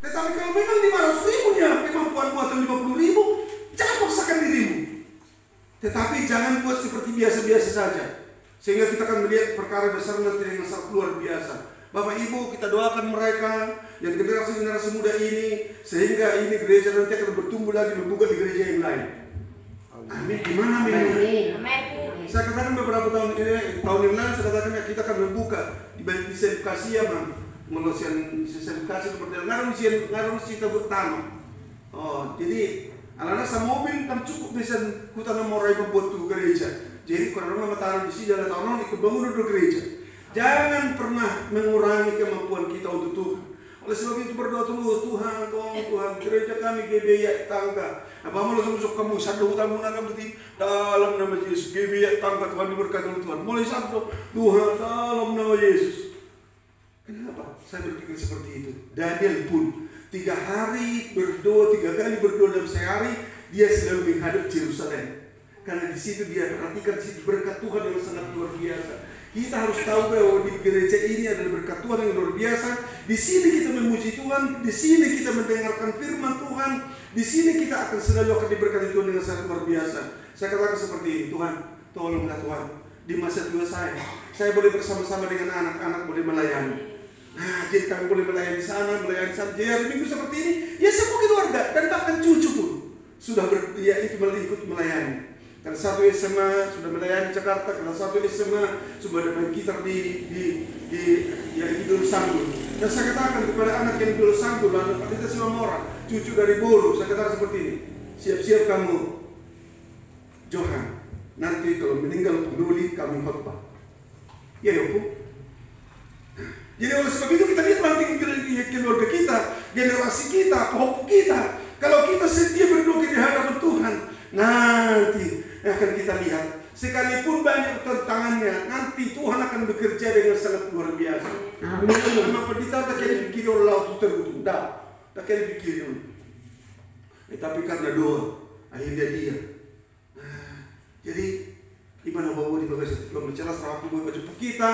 Tetapi kalau memang 500.000 nya kemampuanmu atau 50.000, jangan paksakan dirimu. Tetapi jangan buat seperti biasa-biasa saja, sehingga kita akan melihat perkara besar nanti yang sangat luar biasa. Bapak Ibu, kita doakan mereka yang generasi muda ini, sehingga ini gereja nanti akan bertumbuh lagi, membuka di gereja yang lain. Amin. Gimana amin? Saya katakan beberapa tahun yang lalu, saya katakan kita akan membuka di edukasi ya, melalui edukasi seperti ngaruh kita bertanam. Oh, jadi anak-anak sama mobil kan cukup bisa kutanam morai membuat tuh gereja. Jadi kalau orang tanam di sini jalan tahun ikut bangun dulu gereja. Jangan pernah mengurangi kemampuan kita untuk Tuhan. Oleh sebab itu berdoa terus, Tuhan, Tuhan, gereja kami GBI Tangga. Apa mau langsung kamu satu tamu nakam di dalam nama Yesus GBI Tangga, Tuhan diberkati oleh Tuhan. Mulai satu, Tuhan dalam nama Yesus. Kenapa saya berpikir seperti itu? Daniel pun 3 hari berdoa, 3 kali berdoa dalam sehari, dia selalu menghadap Yerusalem. Karena di situ dia perhatikan di situ berkat Tuhan yang sangat luar biasa. Kita harus tahu bahwa di gereja ini ada berkat Tuhan yang luar biasa. Di sini kita memuji Tuhan, di sini kita mendengarkan firman Tuhan, di sini kita akan selalu akan diberkati Tuhan dengan sangat luar biasa. Saya katakan seperti ini, Tuhan, tolonglah Tuhan. Di masa tua saya boleh bersama-sama dengan anak-anak, boleh melayani. Nah, jadi kami boleh melayani di sana. Jadi hari Minggu seperti ini, ya semua keluarga dan bahkan cucu pun sudah ikut melayani. Karena satu SMA sudah melayani Jakarta, karena satu SMA sudah ada main gitar di Dulu Sanggul. Dan saya katakan kepada anak yang Dulu Sanggul, anak kita semua orang, cucu dari Bolu, saya katakan seperti ini, siap-siap kamu, Johan, nanti kalau meninggal peduli kami khotbah. Ya Bu. Jadi oleh sebab itu kita lihat nanti keluarga kita, generasi kita, pohon kita. Kalau kita setia berdoa di hadapan Tuhan, nanti akan kita lihat. Sekalipun banyak tantangannya, nanti Tuhan akan bekerja dengan sangat luar biasa. Memang pendeta tak kira pikir oleh laut terbutuh, tak kira pikir dulu. Tapi karena doa, akhirnya dia. Jadi gimana bawa di bagian belum bicara serapu bawa baju kita.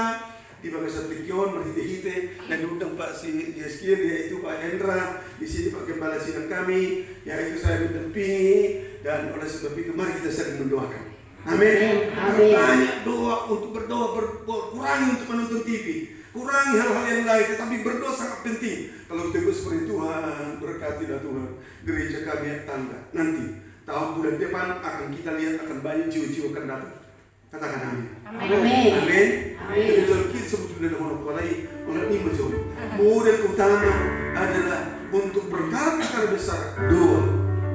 Di bagian Tekion, berhite-hite, dan diundang Pak si Yeskiel, yaitu Pak Hendra, di sini Pak Gembala sidang kami, yaitu saya mendampingi, dan oleh sebab itu mari kita sering mendoakan. Amin. Banyak doa untuk berdoa, kurangi untuk menonton TV, kurangi hal-hal yang lain, tetapi berdoa sangat penting. Kalau kita seperti Tuhan, berkatilah Tuhan, gereja kami yang tangga. Nanti tahun bulan depan akan kita lihat akan banyak jiwa-jiwa akan datang. Katakan amin. Amin. Amin. Jadi kalau kita sebetulnya menguasai mengenai macam model utama adalah untuk berkata besar doa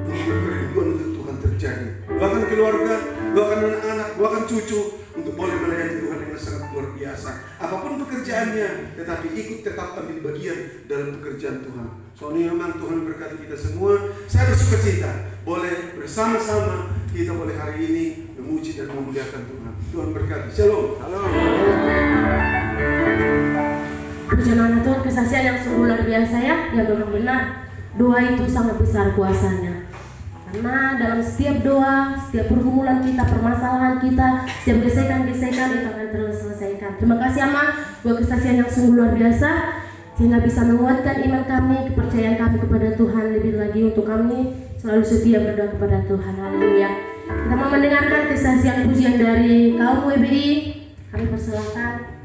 untuk keriduan untuk Tuhan terjadi. Doakan keluarga, doakan anak-anak, doakan cucu untuk boleh melayani Tuhan dengan sangat luar biasa. Apapun pekerjaannya, tetapi ikut tetap ambil bagian dalam pekerjaan Tuhan. Soalnya memang Tuhan berkati kita semua. Saya bersuka cita boleh bersama-sama kita boleh hari ini memuji dan memuliakan Tuhan. Tuhan berkati. Shalom. Halo. Pujian Tuhan, kesaksian yang sungguh luar biasa ya, yang memang benar. Doa itu sangat besar kuasanya. Karena dalam setiap doa, setiap pergumulan kita, permasalahan kita, setiap gesekan-gesekan itu akan terselesaikan. Terima kasih Ama buat kesaksian yang sungguh luar biasa, sehingga bisa menguatkan iman kami, kepercayaan kami kepada Tuhan lebih lagi untuk kami selalu setia berdoa kepada Tuhan. Haleluya. Kita mau mendengarkan kesaksian pujian dari kaum WBI. Kami persilakan.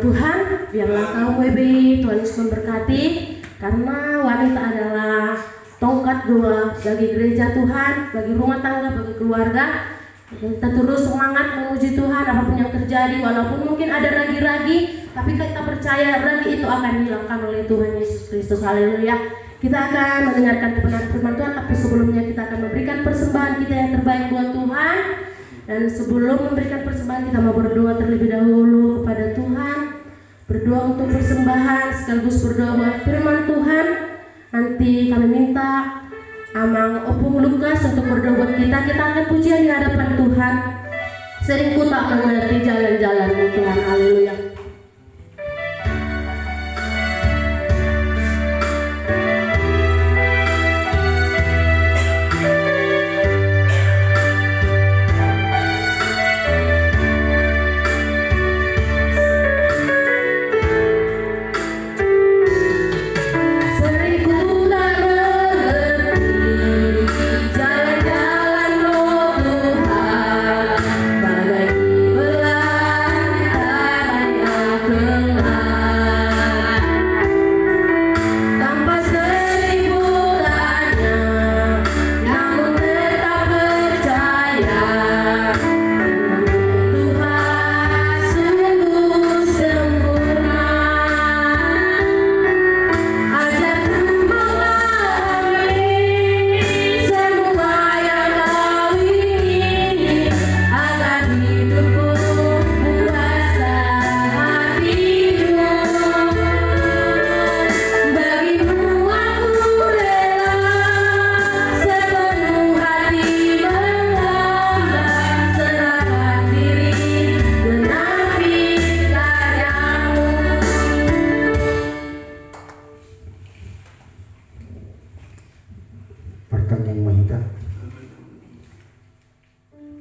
Tuhan, biarlah kaum WBI, Tuhan Yesus memberkati, karena wanita adalah tongkat doa bagi gereja Tuhan, bagi rumah tangga, bagi keluarga. Kita terus semangat memuji Tuhan apapun yang terjadi, walaupun mungkin ada ragi-ragi, tapi kita percaya ragi itu akan dihilangkan oleh Tuhan Yesus Kristus. Haleluya. Kita akan mendengarkan kebenaran firman Tuhan, tapi sebelumnya kita akan memberikan persembahan kita yang terbaik buat Tuhan. Dan sebelum memberikan persembahan, kita mau berdoa terlebih dahulu kepada Tuhan. Berdoa untuk persembahan sekaligus berdoa buat firman Tuhan. Nanti kami minta Amang Opung Lukas untuk berdoa buat kita. Kita akan pujian di hadapan Tuhan. Seringku tak mengerti jalan-jalan-Mu Tuhan. Haleluya.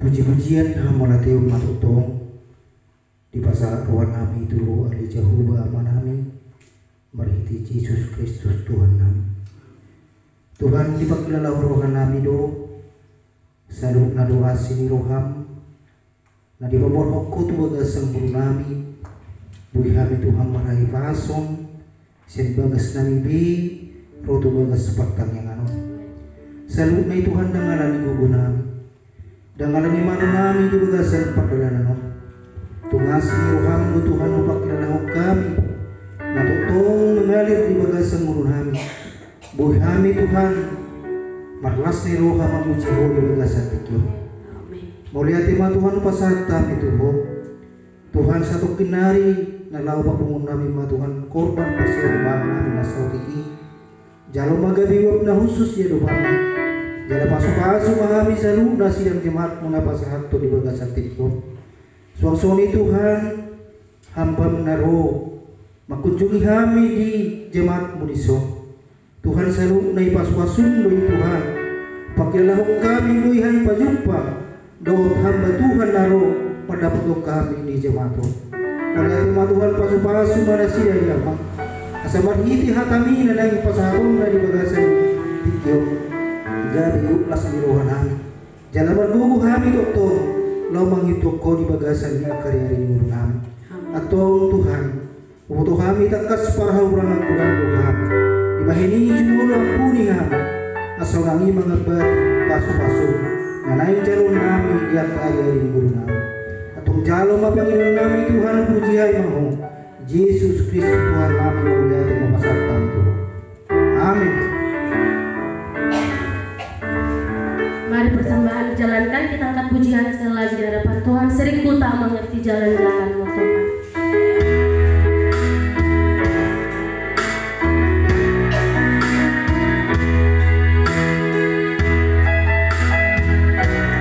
Puji-pujian hamolateu matutong di pasal ruang nami itu ali jahuba amanami merhiti Yesus Kristus Tuhan nami. Tuhan dipakilala rohan nami do saduk na doa sini roham na di babor hokko tu bagas semburu nami bui hami Tuhan marai pasong sen bagas nami bi roto bagas sepaktang yang anu saluk na Tuhan dangalani gugu nami dangalani mana nami tu bagasan pakilala no tungasi roham do Tuhan upakilala kami na totong mengalir di bagasan muru nami bui hami Tuhan marlas ni roha mamuji ho di bagasan tikyo mauliati ma Tuhan pasata itu ho Tuhan satu kinari na lau papungun nami ma Tuhan korban persiapan nami na sautiki jalo magabiwap na khusus ya doang jala pasu-pasu mahami salu na sidang jemaat muna pasahat to di bagasan tikyo suang-suang Tuhan hamba menaro makunjungi kami di jemaat mudiso Tuhan selalu na ipasu-pasun doi Tuhan pakilalah kami doi hai pajumpa doa hamba Tuhan naro pendapat kami di jemaat oleh rumah Tuhan pasu-pasu mana sida ilama asamar hiti hatami na nang pasahaton na di bagasan tikyo jadi uklas di rohan kami jalan bergugu kami doktor lau menghitung kau di bagasan di karya rindu kami atau Tuhan untuk kami takas parah orang kurang Tuhan di bahini jumur ampuni kami asal kami mengebat pasu-pasu nganain jalur kami di karya rindu kami atau jalur mapangilun kami Tuhan puji hai mahu Yesus Kristus Tuhan kami mulia memasarkan Tuhan amin. Mari persembahan dijalankan, kita angkat pujian sekali lagi di hadapan Tuhan. Seringku tak mengerti jalan-jalan-Mu Tuhan. Bagai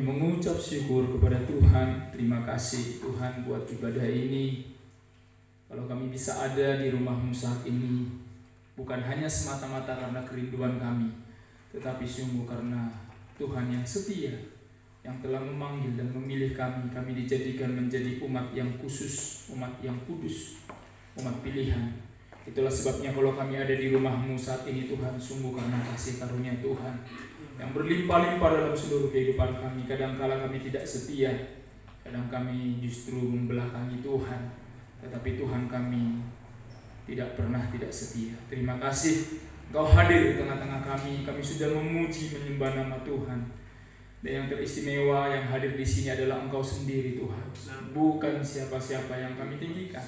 mengucap syukur kepada Tuhan. Terima kasih Tuhan buat ibadah ini. Kalau kami bisa ada di rumah-Mu saat ini, bukan hanya semata-mata karena kerinduan kami, tetapi sungguh karena Tuhan yang setia, yang telah memanggil dan memilih kami. Kami dijadikan menjadi umat yang khusus, umat yang kudus, umat pilihan. Itulah sebabnya kalau kami ada di rumah-Mu saat ini Tuhan, sungguh karena kasih karunia Tuhan yang berlimpah-limpah dalam seluruh kehidupan kami. Kadang-kala kami tidak setia, kadang kami justru membelakangi Tuhan, tetapi Tuhan kami tidak pernah tidak setia. Terima kasih Engkau hadir di tengah-tengah kami. Kami sudah memuji menyembah nama Tuhan. Dan yang teristimewa yang hadir di sini adalah Engkau sendiri Tuhan, bukan siapa-siapa yang kami tinggikan,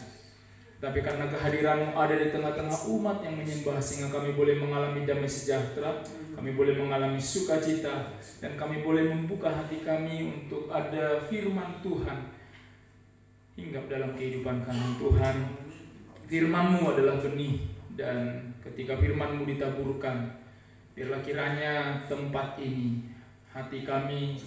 tapi karena kehadiran-Mu ada di tengah-tengah umat yang menyembah, sehingga kami boleh mengalami damai sejahtera, kami boleh mengalami sukacita, dan kami boleh membuka hati kami untuk ada firman Tuhan hinggap dalam kehidupan kami. Tuhan, firman-Mu adalah benih, dan ketika firman-Mu ditaburkan, biarlah kiranya tempat ini, hati kami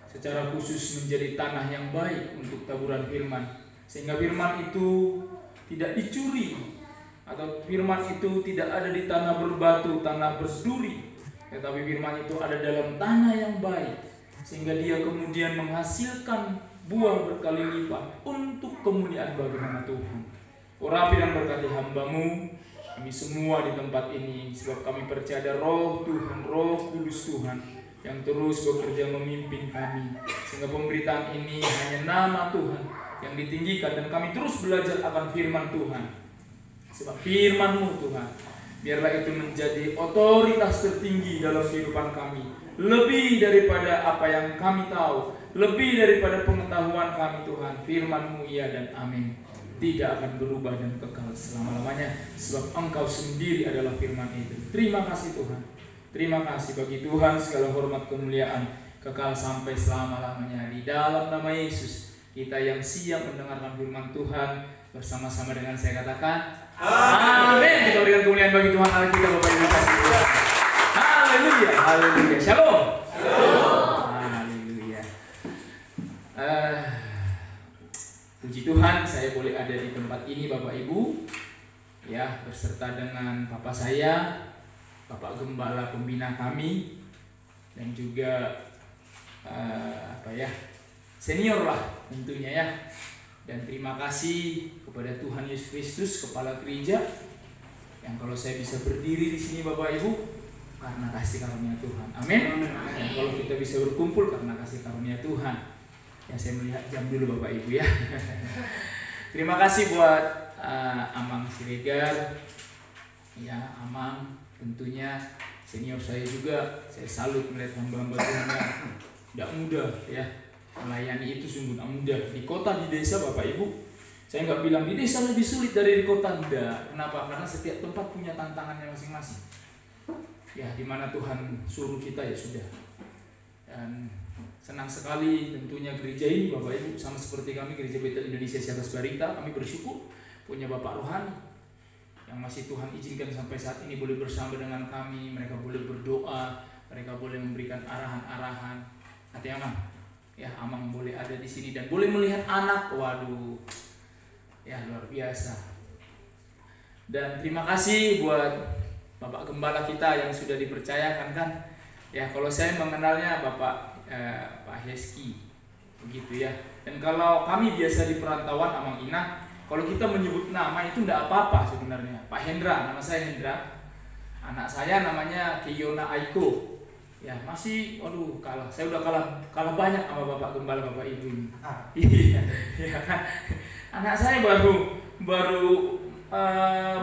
secara khusus menjadi tanah yang baik untuk taburan firman, sehingga firman itu tidak dicuri, atau firman itu tidak ada di tanah berbatu, tanah berduri, tetapi firman itu ada dalam tanah yang baik, sehingga dia kemudian menghasilkan buah berkali lipat untuk kemuliaan bagi nama Tuhan. Urapi dan berkati hamba-Mu, kami semua di tempat ini, sebab kami percaya ada Roh Tuhan, Roh Kudus Tuhan yang terus bekerja memimpin kami, sehingga pemberitaan ini hanya nama Tuhan yang ditinggikan, dan kami terus belajar akan firman Tuhan. Sebab firman-Mu Tuhan, biarlah itu menjadi otoritas tertinggi dalam kehidupan kami, lebih daripada apa yang kami tahu, lebih daripada pengetahuan kami Tuhan. Firman-Mu ya dan amin, tidak akan berubah dan kekal selama-lamanya, sebab Engkau sendiri adalah firman itu. Terima kasih Tuhan. Terima kasih, bagi Tuhan segala hormat kemuliaan kekal sampai selama-lamanya. Di dalam nama Yesus kita yang siap mendengarkan firman Tuhan, bersama-sama dengan saya katakan amin. Kita berikan kemuliaan bagi Tuhan Allah kita, Bapak Ibu kasih Tuhan. Haleluya, haleluya. Shalom. Haleluya. Puji Tuhan, saya boleh ada di tempat ini Bapak Ibu, ya, beserta dengan Bapak saya, Bapak Gembala pembina kami, dan juga senior lah tentunya ya. Dan terima kasih kepada Tuhan Yesus Kristus, Kepala Gereja, yang kalau saya bisa berdiri di sini Bapak Ibu karena kasih karunia Tuhan. Amin. Dan kalau kita bisa berkumpul karena kasih karunia Tuhan. Ya, saya melihat jam dulu Bapak Ibu ya. Terima kasih buat Amang Siregar. Ya, Amang tentunya senior saya juga. Saya salut melihat hamba-hamba Tuhan yang tidak mudah ya. Melayani itu sungguh tidak mudah. Di kota, di desa Bapak Ibu, saya nggak bilang di desa lebih sulit dari di kota, enggak. Kenapa? Karena setiap tempat punya tantangannya masing-masing. Ya, di mana Tuhan suruh kita ya sudah. Dan senang sekali tentunya gereja ini Bapak Ibu, sama seperti kami Gereja Betel Indonesia Siatas Barita, kami bersyukur punya Bapak Rohani yang masih Tuhan izinkan sampai saat ini boleh bersama dengan kami. Mereka boleh berdoa, mereka boleh memberikan arahan-arahan. Hati Amang, ya, Amang boleh ada di sini dan boleh melihat anak. Waduh, ya luar biasa. Dan terima kasih buat Bapak Gembala kita yang sudah dipercayakan kan. Ya, kalau saya mengenalnya Bapak Pak Heski, begitu ya. Dan kalau kami biasa di perantauan Amang Ina, kalau kita menyebut nama itu tidak apa-apa sebenarnya. Pak Hendra, nama saya Hendra. Anak saya namanya Kiona Aiko. Ya, masih, waduh, kalah. Saya udah kalah banyak sama Bapak Gembala, Bapak Ibu ini. Iya, ya kan. Anak saya baru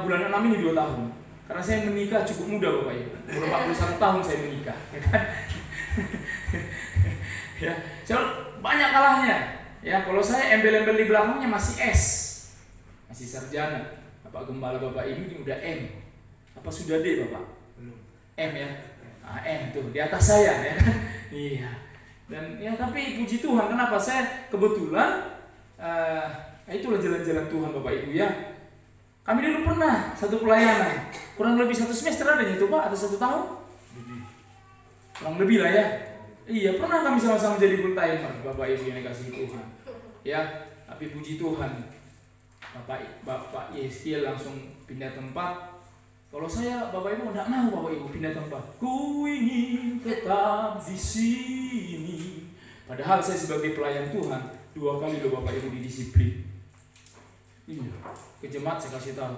bulan 6 ini 2 tahun. Karena saya menikah cukup muda Bapak Ibu. Umur 41 tahun saya menikah, ya kan. Ya, saya banyak kalahnya. Ya, kalau saya embel-embel di belakangnya masih S. Masih sarjana. Bapak Gembala Bapak Ibu ini udah M. Apa sudah D Bapak? Belum. M ya. M tuh di atas saya ya kan. Iya. Dan ya tapi puji Tuhan, kenapa saya kebetulan itulah jalan-jalan Tuhan Bapak Ibu ya. Kami dulu pernah satu pelayanan kurang lebih 1 semester adanya itu Pak, atau 1 tahun? Kurang lebih lah ya. Iya, pernah kami sama-sama jadi full timer, Bapak Ibu yang dikasihi Tuhan. Ya, tapi puji Tuhan, Bapak Yeskiel langsung pindah tempat. Kalau saya, Bapak Ibu enggak mau Bapak Ibu pindah tempat. Ku ingin tetap di sini. Padahal saya sebagai pelayan Tuhan 2 kali loh Bapak Ibu didisiplin. Iya, ke jemaat saya kasih tahu.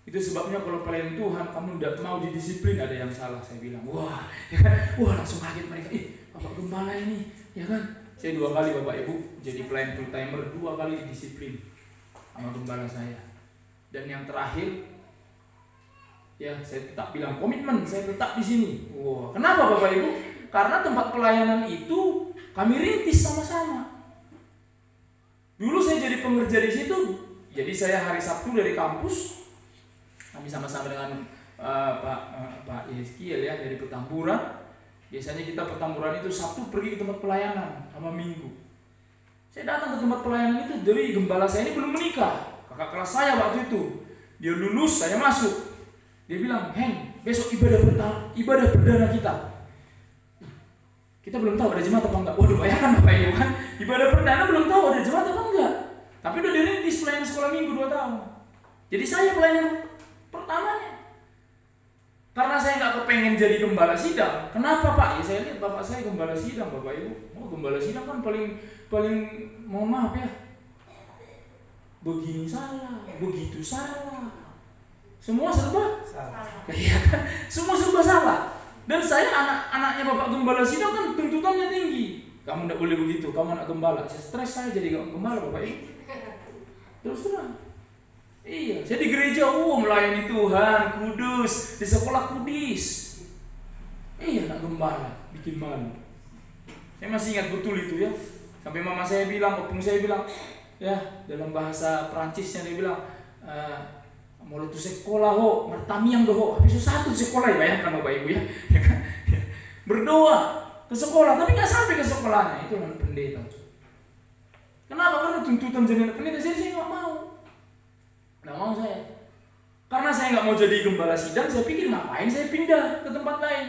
Itu sebabnya kalau pelayan Tuhan kamu tidak mau didisiplin, ada yang salah. Saya bilang, wah, ya kan? Wah, langsung kaget mereka. Bapak Gembala ini, ya kan? Saya 2 kali Bapak Ibu jadi pelayan full timer, 2 kali didisiplin sama gembala saya. Dan yang terakhir, ya saya tetap bilang komitmen, saya tetap di sini. Wah, kenapa Bapak Ibu? Karena tempat pelayanan itu kami rintis sama-sama. Dulu saya jadi pengerja di situ. Jadi saya hari Sabtu dari kampus, kami sama-sama dengan Pak Yeskiel ya dari Petamburan. Biasanya kita Petamburan itu Sabtu pergi ke tempat pelayanan sama Minggu. Saya datang ke tempat pelayanan itu dari gembala saya ini belum menikah. Kakak kelas saya waktu itu. Dia lulus, saya masuk. Dia bilang, "Heng, besok ibadah perdana kita." Kita belum tahu ada jemaat apa enggak. Waduh, bayangkan Bapak Ibu kan. Ibadah perdana belum tahu ada jemaat apa enggak. Tapi udah dirintis pelayanan sekolah minggu 2 tahun. Jadi saya pelayanan pertamanya. Karena saya nggak kepengen jadi gembala sidang. Kenapa Pak? Ya saya lihat bapak saya gembala sidang, Bapak Ibu. Oh, gembala sidang kan paling mohon maaf ya. Begini salah, begitu salah. Semua serba salah. Iya kan? Semua serba salah. Dan saya anak-anaknya Bapak Gembala sidang kan tuntutannya tinggi. Kamu tidak boleh begitu, kamu anak gembala. Stres saya jadi gembala Bapak Ibu. Terus terang. Iya, saya di gereja melayani Tuhan, kudus, di sekolah kudis. Iya, anak gembala, bikin malu. Saya masih ingat betul itu ya. Sampai mama saya bilang, opung saya bilang, ya dalam bahasa Perancisnya dia bilang, mau tu sekolah ho, martamiang doho. Habis itu 1 sekolah ya, bayangkan Bapak Ibu ya. Berdoa ke sekolah, tapi nggak sampai ke sekolahnya. Itu kan pendeta. Kenapa? Karena tuntutan jadi pendeta, jadi saya nggak mau. Nggak mau saya. Karena saya nggak mau jadi gembala sidang, saya pikir ngapain saya pindah ke tempat lain.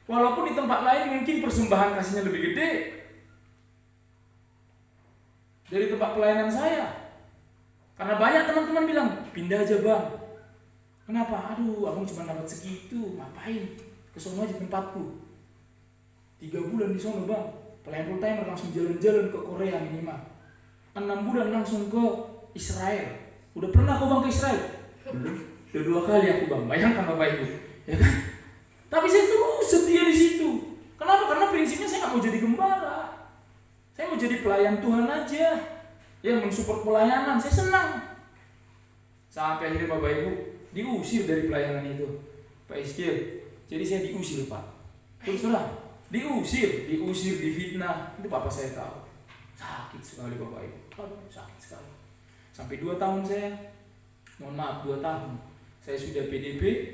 Walaupun di tempat lain mungkin persembahan kasihnya lebih gede dari tempat pelayanan saya. Karena banyak teman-teman bilang, pindah aja bang. Kenapa? Aduh, abang cuma dapat segitu, ngapain? Kesono aja tempatku. 3 bulan di sono bang, pelayan full timer langsung jalan-jalan ke Korea minimal. 6 bulan langsung ke Israel. Udah pernah kau bang ke Israel? Belum. Udah 2 kali aku bang. Bayangkan Bapak Ibu, ya kan? Tapi saya terus setia di situ. Kenapa? Karena prinsipnya saya nggak mau jadi gembala. Saya mau jadi pelayan Tuhan aja. Ya mensupport pelayanan. Saya senang. Sampai akhirnya Bapak Ibu diusir dari pelayanan itu, Pak Yeskiel. Jadi saya diusir Pak. Terus terang, diusir, difitnah. Itu Papa saya tahu. Sakit sekali Bapak Ibu. Aduh, sakit sekali. Sampai 2 tahun saya, mohon maaf 2 tahun, saya sudah PDP,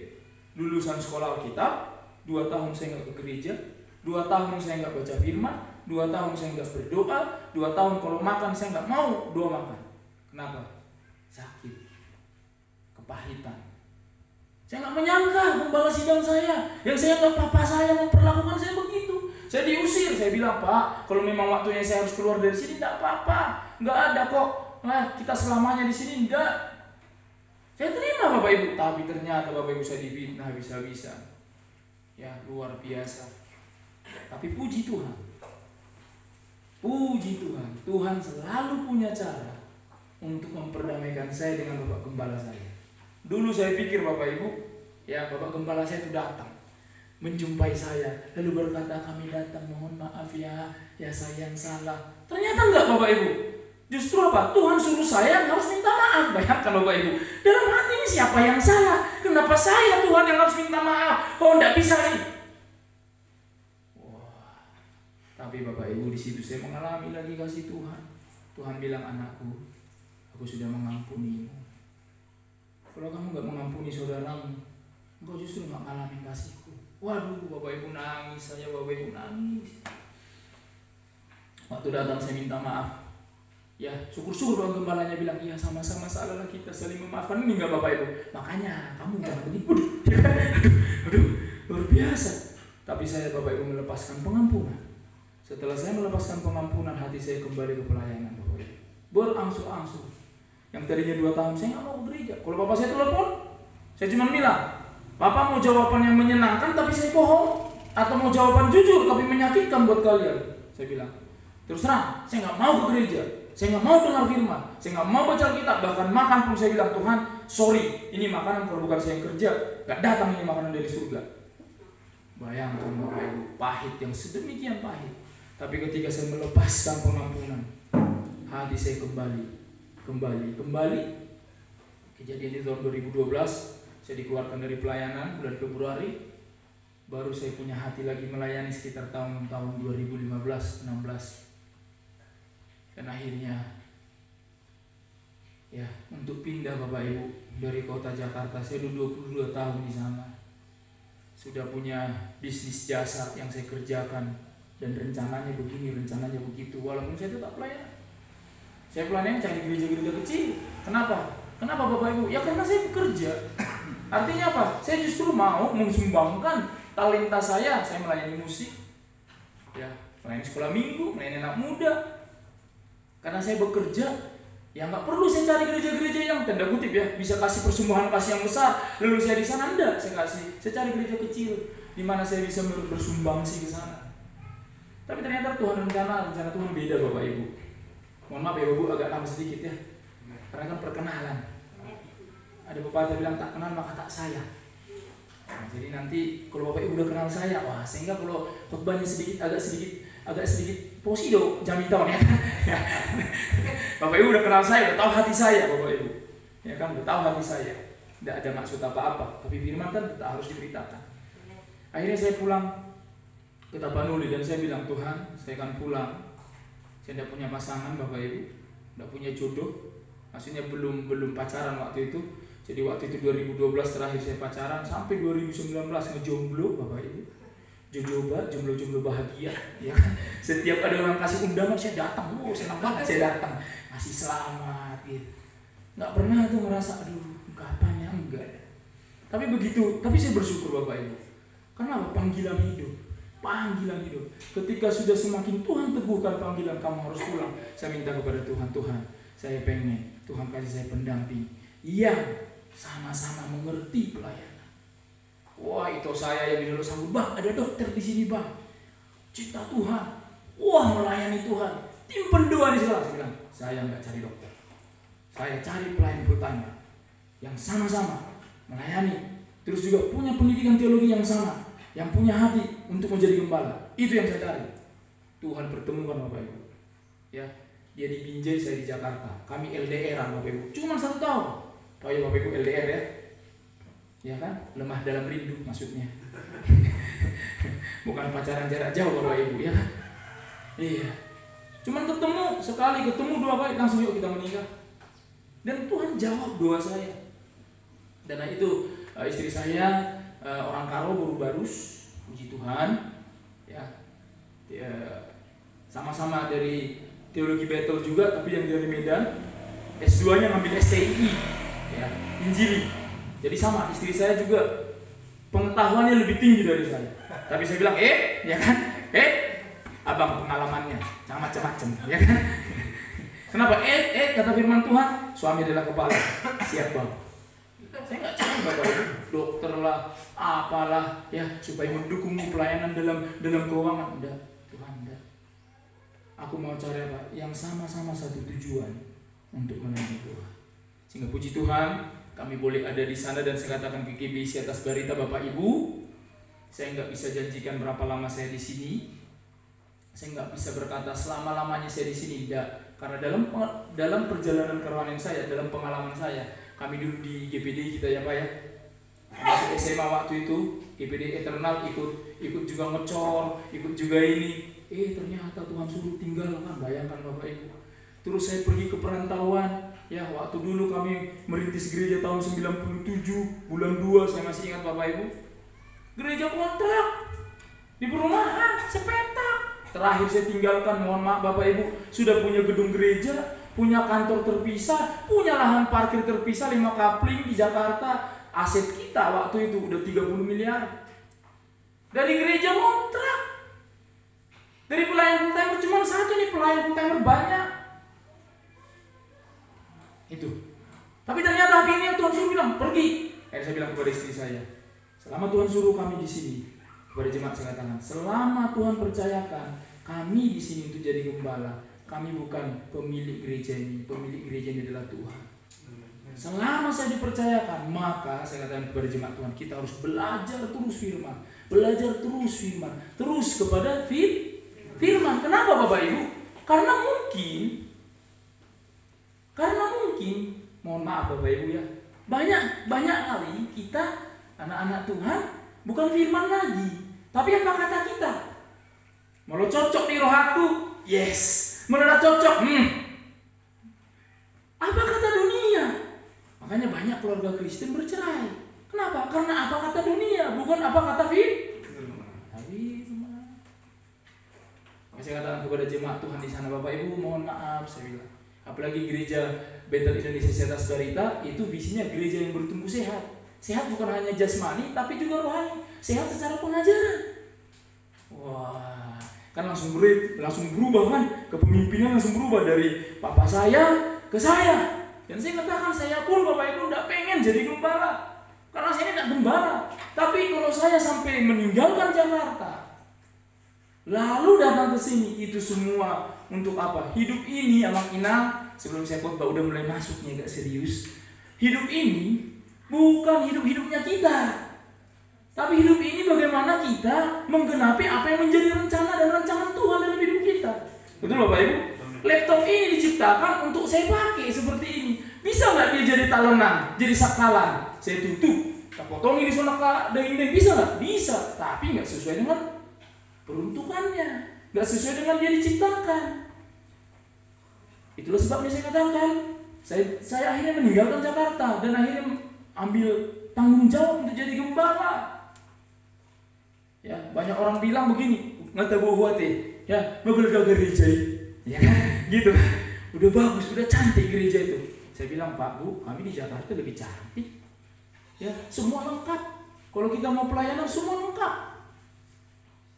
lulusan sekolah Alkitab, 2 tahun saya nggak ke gereja, 2 tahun saya nggak baca firman, 2 tahun saya nggak berdoa, 2 tahun kalau makan saya nggak mau doa makan. Kenapa? Sakit, kepahitan. Saya nggak menyangka gembala sidang saya, yang saya nggak papa saya memperlakukan saya begitu. Saya diusir, saya bilang Pak, kalau memang waktunya saya harus keluar dari sini, nggak apa-apa, nggak ada kok. Nah, kita selamanya di sini enggak. Saya terima Bapak Ibu, tapi ternyata Bapak Ibu saya difitnah habis-habisan. Ya, luar biasa. Tapi puji Tuhan. Puji Tuhan. Tuhan selalu punya cara untuk memperdamaikan saya dengan Bapak Gembala saya. Dulu saya pikir Bapak Ibu, ya Bapak Gembala saya itu datang menjumpai saya, lalu berkata, "Kami datang, mohon maaf ya saya yang salah." Ternyata enggak Bapak Ibu. Justru apa? Tuhan suruh saya harus minta maaf. Bayangkan Bapak Ibu. Dalam hati ini siapa yang salah? Kenapa saya Tuhan yang harus minta maaf? Oh, enggak bisa nih. Wah. Tapi Bapak Ibu di situ saya mengalami lagi kasih Tuhan. Tuhan bilang, "Anakku, aku sudah mengampunimu. Kalau kamu enggak mengampuni saudaramu, engkau justru enggak mengalami kasihku." Waduh, Bapak Ibu nangis, Bapak Ibu nangis. Waktu datang saya minta maaf. Ya, syukur-syukur Bang Gembalanya bilang, "Iya, sama-sama salah kita, saling memaafkan." Ini enggak Bapak Ibu. Makanya kamu jangan begitu. Aduh, luar biasa. Tapi saya Bapak Ibu melepaskan pengampunan. Setelah saya melepaskan pengampunan, hati saya kembali ke pelayanan Bapak Ibu. Berangsur-angsur. Yang tadinya 2 tahun saya nggak mau ke gereja. Kalau bapak saya telepon, saya cuma bilang, Bapak mau jawaban yang menyenangkan tapi saya bohong, atau mau jawaban jujur tapi menyakitkan buat kalian? Saya bilang, terus terang, saya nggak mau ke gereja, saya nggak mau dengar firman, saya nggak mau baca Alkitab, bahkan makan pun saya bilang, Tuhan, sorry, ini makanan kalau bukan saya yang kerja, nggak datang ini makanan dari surga. Bayangkan Bapak Ibu, pahit yang sedemikian pahit. Tapi ketika saya melepaskan pengampunan, hati saya kembali. Kejadian di tahun 2012, saya dikeluarkan dari pelayanan bulan Februari. Baru saya punya hati lagi melayani sekitar tahun 2015-16. Dan akhirnya ya untuk pindah Bapak Ibu dari kota Jakarta. Saya udah 22 tahun di sana. Sudah punya bisnis jasa yang saya kerjakan, dan rencananya begini, rencananya begitu. Walaupun saya tetap pelayan. Saya pelayan cari gereja-gereja kecil. Kenapa? Kenapa Bapak Ibu? Ya karena saya bekerja. Artinya apa? Saya justru mau mensumbangkan talenta saya melayani musik, ya, melayani sekolah minggu, melayani anak muda. Karena saya bekerja, ya nggak perlu saya cari gereja-gereja yang tanda kutip ya bisa kasih persembahan kasih yang besar. Lalu saya di sana enggak, saya cari gereja kecil di mana saya bisa bersumbangsi ke sana. Tapi ternyata rencana Tuhan beda Bapak Ibu. Mohon maaf ya Bapak, agak lama sedikit ya. Karena kan perkenalan. Ada pepatah bilang tak kenal maka tak sayang. Nah, jadi nanti kalau Bapak Ibu udah kenal saya, wah sehingga kalau khotbahnya agak sedikit posido jami tahun ya. Bapak Ibu udah kenal saya, udah tahu hati saya Bapak Ibu. Ya kan, udah tahu hati saya. Tidak ada maksud apa-apa, tapi firman kan tetap harus diberitakan. Akhirnya saya pulang ke Tapanuli dan saya bilang, Tuhan, saya akan pulang. Saya tidak punya pasangan Bapak Ibu, tidak punya jodoh. Maksudnya belum pacaran waktu itu. Jadi waktu itu 2012 terakhir saya pacaran, sampai 2019 ngejomblo Bapak Ibu. Jomblo bahagia, ya kan? Setiap ada orang kasih undangan saya datang, senang banget saya datang, masih selamat gitu. Nggak pernah tuh ngerasa aduh kapan ya, enggak. Tapi saya bersyukur Bapak Ibu. Karena panggilan hidup. Ketika sudah semakin Tuhan teguhkan panggilan kamu harus pulang, saya minta kepada Tuhan, saya pengen Tuhan kasih saya pendamping yang sama-sama mengerti pelayanan. Wah, itu saya yang dulu sanggup, Bang, ada dokter di sini, Bang. Cinta Tuhan. Wah, melayani Tuhan. Tim pendoa di sekolah. Saya bilang, saya nggak cari dokter. Saya cari pelayan full time yang sama-sama melayani, terus juga punya pendidikan teologi yang sama, yang punya hati untuk menjadi gembala. Itu yang saya cari. Tuhan pertemukan Bapak Ibu. Ya, dia di Binjai, saya di Jakarta. Kami LDR Bapak Ibu. Cuma 1 tahun. Tahu ya Bapak Ibu LDR ya? Ya kan? Lemah dalam rindu maksudnya. Bukan pacaran jarak jauh Bapak Ibu ya kan? Iya. Cuman sekali ketemu 2 kali langsung yuk kita menikah. Dan Tuhan jawab doa saya. Dan itu istri saya orang Karo baru barus, puji Tuhan. Ya. Sama-sama dari teologi Betel juga, tapi yang dari Medan. S2-nya ngambil STI, ya, Injili. Jadi sama, istri saya juga pengetahuannya lebih tinggi dari saya. Tapi saya bilang, ya kan, abang pengalamannya, jangan macam-macam, ya kan. Kenapa? Kata firman Tuhan, suami adalah kepala, siap bang. Saya nggak cari Bapak Ibu, dokter lah, apalah, ya supaya mendukung pelayanan dalam keuangan. Enggak, Tuhan enggak. Aku mau cari apa? Yang sama-sama satu tujuan untuk melayani Tuhan. Sehingga puji Tuhan, kami boleh ada di sana dan saya katakan ke GBC atas berita Bapak Ibu. Saya nggak bisa janjikan berapa lama saya di sini. Saya nggak bisa berkata selama-lamanya saya di sini, tidak. Karena dalam perjalanan kerohanian saya, dalam pengalaman saya, kami dulu di GPD kita ya Pak ya. Masuk SMA waktu itu, GPD Eternal ikut juga ngecor, ikut juga ini. Ternyata Tuhan suruh tinggalkan, bayangkan Bapak Ibu. Terus saya pergi ke perantauan, ya waktu dulu kami merintis gereja tahun 97, bulan 2 saya masih ingat Bapak Ibu. Gereja kontrak, di perumahan, sepetak. Terakhir saya tinggalkan, mohon maaf Bapak Ibu, sudah punya gedung gereja, punya kantor terpisah, punya lahan parkir terpisah, 5 kapling di Jakarta. Aset kita waktu itu udah 30 miliar. Dari gereja kontrak. Dari pelayan full timer cuma satu nih, pelayan full timer banyak. Itu. Tapi ternyata akhirnya Tuhan suruh bilang pergi. Saya bilang kepada istri saya, selama Tuhan suruh kami di sini, kepada jemaat saya katakan, selama Tuhan percayakan kami di sini untuk jadi gembala, kami bukan pemilik gereja ini, pemilik gereja ini adalah Tuhan. Selama saya dipercayakan, maka saya katakan kepada jemaat Tuhan, kita harus belajar terus firman, belajar terus firman, terus kepada firman. Kenapa Bapak Ibu? Karena mungkin, mohon maaf Bapak Ibu ya, banyak kali kita anak-anak Tuhan bukan firman lagi, tapi apa kata kita? Mau cocok di roh aku, yes. Mau cocok, apa kata dunia? Makanya banyak keluarga Kristen bercerai. Kenapa? Karena apa kata dunia, bukan apa kata firman. Saya katakan kepada jemaat Tuhan di sana, Bapak Ibu mohon maaf, saya bilang. Apalagi gereja Bethel Indonesia Setas Barita itu visinya gereja yang bertumbuh sehat. Sehat bukan hanya jasmani, tapi juga rohani. Sehat secara pengajaran. Wah, kan langsung berubah kan, kepemimpinan langsung berubah dari papa saya ke saya. Dan saya katakan, saya pun Bapak Ibu tidak pengen jadi gembala, karena saya tidak gembala. Tapi kalau saya sampai meninggalkan Jakarta, lalu datang ke sini, itu semua untuk apa? Hidup ini, Amang Inang, sebelum saya khotbah udah mulai masuknya agak serius. Hidup ini bukan hidup-hidupnya kita, tapi hidup ini bagaimana kita menggenapi apa yang menjadi rencana dan rancangan Tuhan dalam hidup kita. Betul Bapak Ibu? Laptop ini diciptakan untuk saya pakai seperti ini. Bisa nggak dia jadi talenan, jadi sakalan? Saya tutup, saya potong ini sonak daging, bisa nggak? Bisa, tapi nggak sesuai dengan peruntukannya, nggak sesuai dengan dia diciptakan. Itulah sebabnya saya katakan, saya akhirnya meninggalkan Jakarta dan akhirnya ambil tanggung jawab untuk jadi gembala. Ya, banyak orang bilang begini, ngata buhwate, ya, mobil gereja, ya kan, gitu. Udah bagus, udah cantik gereja itu. Saya bilang, Pak Bu, kami di Jakarta lebih cantik. Ya, semua lengkap. Kalau kita mau pelayanan semua lengkap.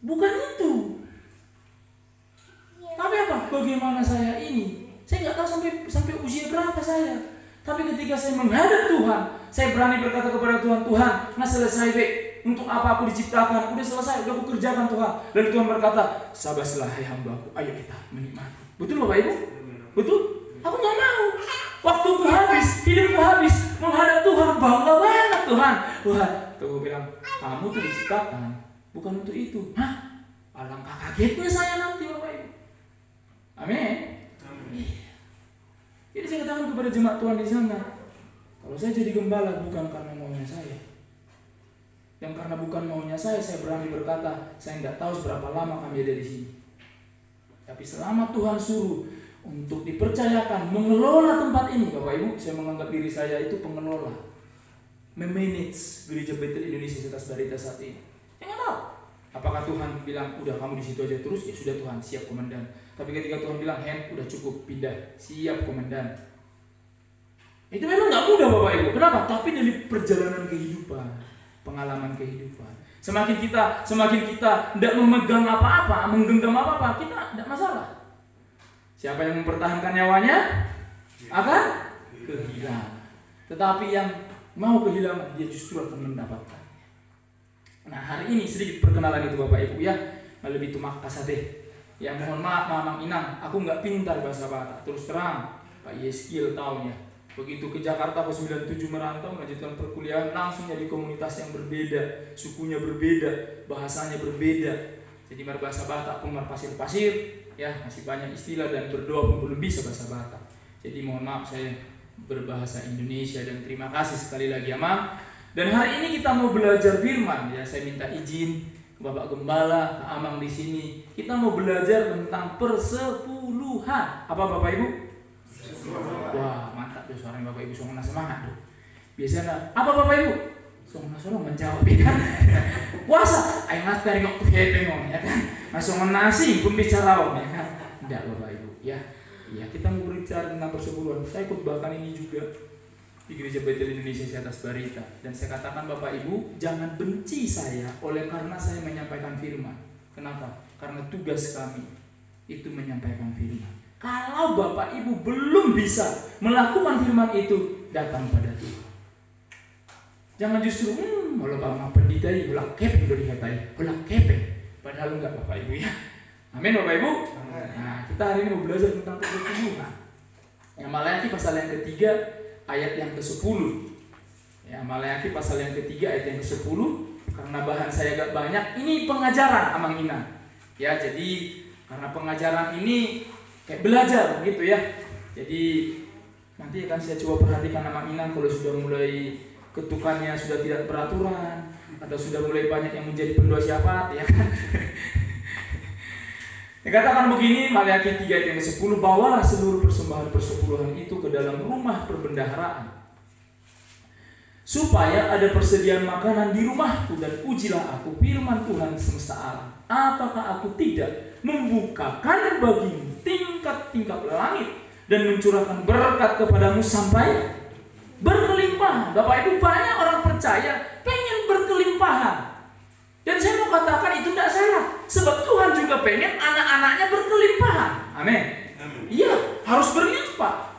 Bukan itu. Tapi apa? Bagaimana saya ini? Saya nggak tahu sampai usia berapa saya. Tapi ketika saya menghadap Tuhan, saya berani berkata kepada Tuhan, Tuhan, nggak selesai be. Untuk apa aku diciptakan? Udah selesai, udah aku kerjakan Tuhan. Dan Tuhan berkata, sabarlah hai hambaku, ayo kita menikmati. Betul Bapak Ibu? Betul? Aku nggak mau. Waktuku habis, hidupku habis, menghadap Tuhan, bangga banget Tuhan. Tuhan, Tuhan bilang, kamu tuh diciptakan bukan untuk itu. Hah? Alangkah kagetnya saya nanti Bapak Ibu. Amin. Jadi saya katakan kepada jemaat Tuhan di sana, kalau saya jadi gembala bukan karena maunya saya. Dan karena bukan maunya saya berani berkata, saya tidak tahu seberapa lama kami ada di sini. Tapi selama Tuhan suruh untuk dipercayakan mengelola tempat ini, Bapak Ibu, saya menganggap diri saya itu pengelola, memanage gereja Bethel Indonesia Setas Barita saat ini. Saya nggak tahu. Apakah Tuhan bilang, udah kamu di situ aja terus? Ya sudah Tuhan, siap komandan. Tapi ketika Tuhan bilang, udah cukup, pindah, siap komandan. Itu memang nggak mudah Bapak Ibu. Kenapa? Tapi dari perjalanan kehidupan, pengalaman kehidupan. Semakin kita tidak memegang apa-apa, menggenggam apa-apa, kita tidak masalah. Siapa yang mempertahankan nyawanya akan kehilangan. Tetapi yang mau kehilangan, dia justru akan mendapatkan. Nah, hari ini sedikit perkenalan itu Bapak Ibu ya. Lebih tumak kasate. Ya mohon maaf Mamang Inang, aku nggak pintar bahasa Batak. Terus terang, Pak Yeskiel taunya. Begitu ke Jakarta pas 97 merantau, melanjutkan perkuliahan, langsung jadi komunitas yang berbeda, sukunya berbeda, bahasanya berbeda. Jadi berbahasa Batak pun pasir-pasir, ya masih banyak istilah dan berdoa pun belum bisa bahasa Batak. Jadi mohon maaf saya berbahasa Indonesia dan terima kasih sekali lagi Amang. Dan hari ini kita mau belajar firman ya, saya minta izin ke Bapak Gembala, ke Amang di sini. Kita mau belajar tentang persepuluhan. Apa Bapak Ibu? Wah, mantap tuh suaranya Bapak Ibu, songna semangat tuh. Biasanya apa Bapak Ibu? Songna menjawab ya kan. Puasa, ayo mas dari waktu ketengong ya kan. Langsung nasi pembicaraan ya kan. Tidak Bapak Ibu ya. Ya, kita mau berbicara tentang persepuluhan. Saya ikut bahkan ini juga di gereja Bethel Indonesia Setas Barita, dan saya katakan Bapak Ibu jangan benci saya oleh karena saya menyampaikan firman. Kenapa? karena tugas kami itu menyampaikan firman. Kalau Bapak Ibu belum bisa melakukan firman itu, datang pada Tuhan. Jangan justru kalau Bapak pendeta ulah kepeng udah dikatai, ulah kepeng. Padahal enggak Bapak Ibu ya. Amin Bapak Ibu. Nah, kita hari ini mau belajar tentang persepuluhan. Ya, Maleakhi pasal yang ketiga ayat yang ke-10. Ya, Maleakhi pasal yang ketiga ayat yang ke-10. Karena bahan saya agak banyak, ini pengajaran Amang Ina. Ya, jadi karena pengajaran ini kayak belajar gitu ya. Jadi nanti akan saya coba perhatikan Amang Ina kalau sudah mulai ketukannya sudah tidak beraturan atau sudah mulai banyak yang menjadi pendua syafaat ya kan. Dikatakan begini, Maleakhi 3 ayat yang ke-10, bawalah seluruh persembahan persepuluhan itu ke dalam rumah perbendaharaan, supaya ada persediaan makanan di rumahku, dan ujilah aku firman Tuhan semesta alam. Apakah aku tidak membukakan bagimu tingkat-tingkat langit dan mencurahkan berkat kepadamu sampai berkelimpahan? Bapak Ibu, banyak orang percaya pengen berkelimpahan. Dan saya mau katakan itu tidak salah. Sebab Tuhan juga pengen anak-anaknya berkelimpahan. Amin. Iya, harus berlimpah.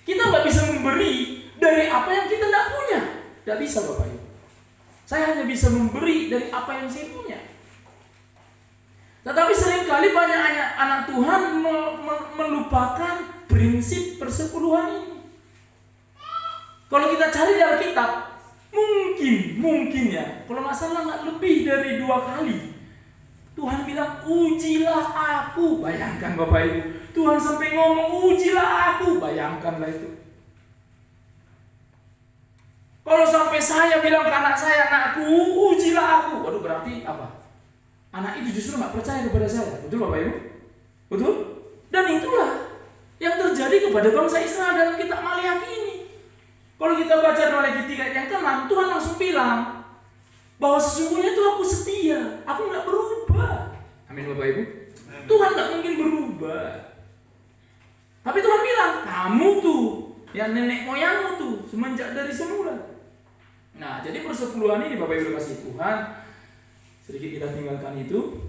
Kita nggak bisa memberi dari apa yang kita tidak punya. Tidak bisa Bapak Ibu. Saya hanya bisa memberi dari apa yang saya punya. Tetapi seringkali banyak anak Tuhan melupakan prinsip persepuluhan ini. Kalau kita cari di Alkitab, mungkin ya, kalau nggak salah nggak lebih dari 2 kali Tuhan bilang ujilah aku. Bayangkan Bapak Ibu, Tuhan sampai ngomong ujilah aku. Bayangkanlah itu. Kalau sampai saya bilang ke anak saya, anakku ujilah aku, waduh, berarti apa? Anak itu justru nggak percaya kepada saya. Betul Bapak Ibu? Betul? Dan itulah yang terjadi kepada bangsa Israel dalam kitab Maleakhi ini. Kalau kita baca Maleakhi 3 ayat yang ke-6, Tuhan langsung bilang bahwa sesungguhnya itu aku setia, aku nggak berubah. Amin Bapak Ibu. Tuhan nggak mungkin berubah. Tapi Tuhan bilang, kamu tuh, yang nenek moyangmu tuh, semenjak dari semula. Nah, jadi persepuluhan ini Bapak Ibu kasih Tuhan, sedikit kita tinggalkan itu.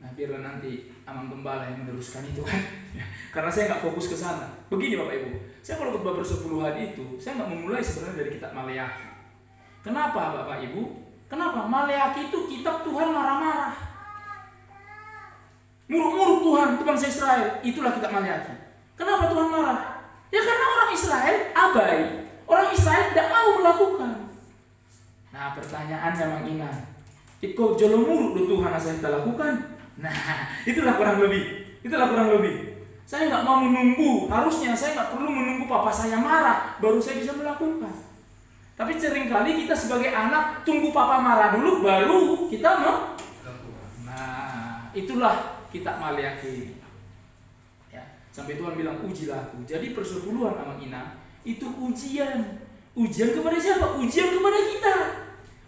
Nah, biarlah nanti Amang Gembala yang meneruskan itu kan. Karena saya nggak fokus ke sana. Begini Bapak Ibu, saya kalau khotbah persepuluhan itu, saya nggak memulai sebenarnya dari kitab Maleakhi. Kenapa Bapak Ibu? Kenapa? Maleakhi itu kitab Tuhan marah-marah, muruk-muruk Tuhan, itu bangsa Israel. Itulah kitab Maleakhi. Kenapa Tuhan marah? Ya karena orang Israel abai. Orang Israel tidak mau melakukan. Nah, pertanyaannya Mang Ina, ikut jolo muruk do Tuhan asal kita lakukan. Nah, itulah kurang lebih. Saya nggak mau menunggu. Harusnya saya nggak perlu menunggu papa saya marah baru saya bisa melakukan. Tapi seringkali kita sebagai anak tunggu papa marah dulu baru kita mau. Nah, itulah kitab Maleakhi. Ya, sampai Tuhan bilang ujilah aku. Jadi persepuluhan Amang Ina itu ujian. Ujian kepada siapa? Ujian kepada kita.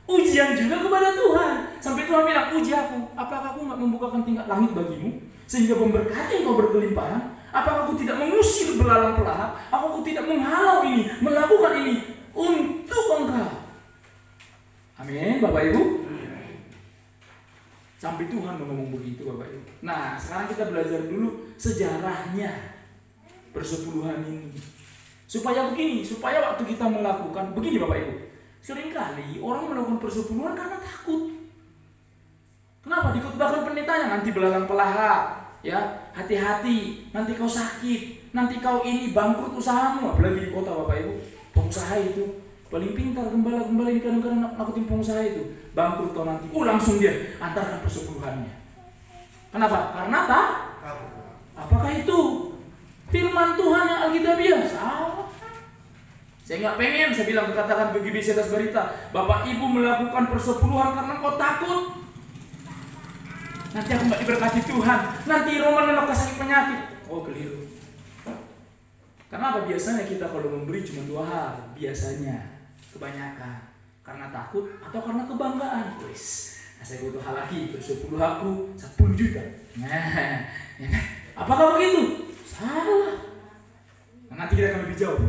Ujian juga kepada Tuhan. Sampai Tuhan bilang, uji aku. Apakah aku nggak membukakan tingkat langit bagimu sehingga memberkati engkau berkelimpahan? Apakah aku tidak mengusir belalang pelahap? Apakah aku tidak menghalau ini, melakukan ini untuk engkau? Amin, Bapak Ibu. Sampai Tuhan ngomong begitu, Bapak Ibu. Nah, sekarang kita belajar dulu sejarahnya persepuluhan ini. Supaya begini, supaya waktu kita melakukan begini, Bapak Ibu. Seringkali orang melakukan persepuluhan karena takut. Kenapa? Dikutbahkan pendetanya, nanti belalang pelahap, ya, hati-hati, nanti kau sakit, nanti kau ini bangkrut usahamu. Apalagi di kota Bapak Ibu, pengusaha itu paling pintar, gembala-gembala ini kadang-kadang nakutin pengusaha itu, bangkrut kau nanti. Langsung dia antarkan persepuluhannya. Kenapa? Karena takut. Apakah itu firman Tuhan yang alkitabiah? Salah. Saya nggak pengen, saya bilang katakan ke GBC atas berita, Bapak Ibu melakukan persepuluhan karena kau takut. Nanti aku nggak diberkati Tuhan, nanti Roman menolak sakit penyakit. Oh, keliru. Karena apa? Biasanya kita kalau memberi cuma 2 hal. Biasanya, kebanyakan karena takut atau karena kebanggaan. Nah, saya butuh hal lagi, persepuluh aku 10 juta. Nah, apakah begitu? Salah. Nah, nanti kita akan lebih jauh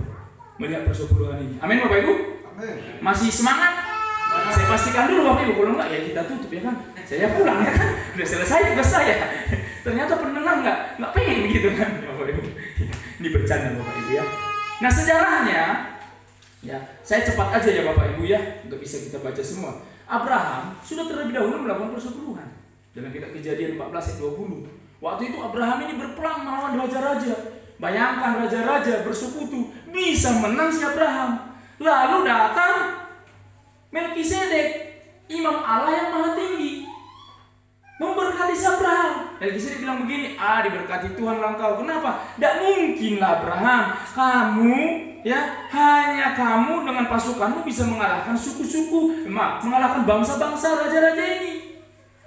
melihat persepuluhan ini. Amin Bapak Ibu. Amin. Masih semangat? Saya pastikan dulu Bapak Ibu, kalau enggak ya kita tutup ya kan. Saya pulang ya kan. Udah selesai tugas saya. Ternyata pendengar enggak pengen gitu kan Bapak Ibu. Ini bercanda Bapak Ibu ya. Nah sejarahnya ya, saya cepat aja ya Bapak Ibu ya, nggak bisa kita baca semua. Abraham sudah terlebih dahulu melakukan persepuluhan. Dalam kitab Kejadian 14 ayat 20. Waktu itu Abraham ini berperang melawan raja-raja. Bayangkan raja-raja bersekutu, bisa menang si Abraham. Lalu datang Melkisedek, imam Allah yang maha tinggi, memberkati si Abraham. Melkisedek bilang begini, diberkati Tuhan engkau. Kenapa? Tidak mungkinlah Abraham, kamu ya, hanya kamu dengan pasukanmu bisa mengalahkan suku-suku, mengalahkan bangsa-bangsa raja-raja ini.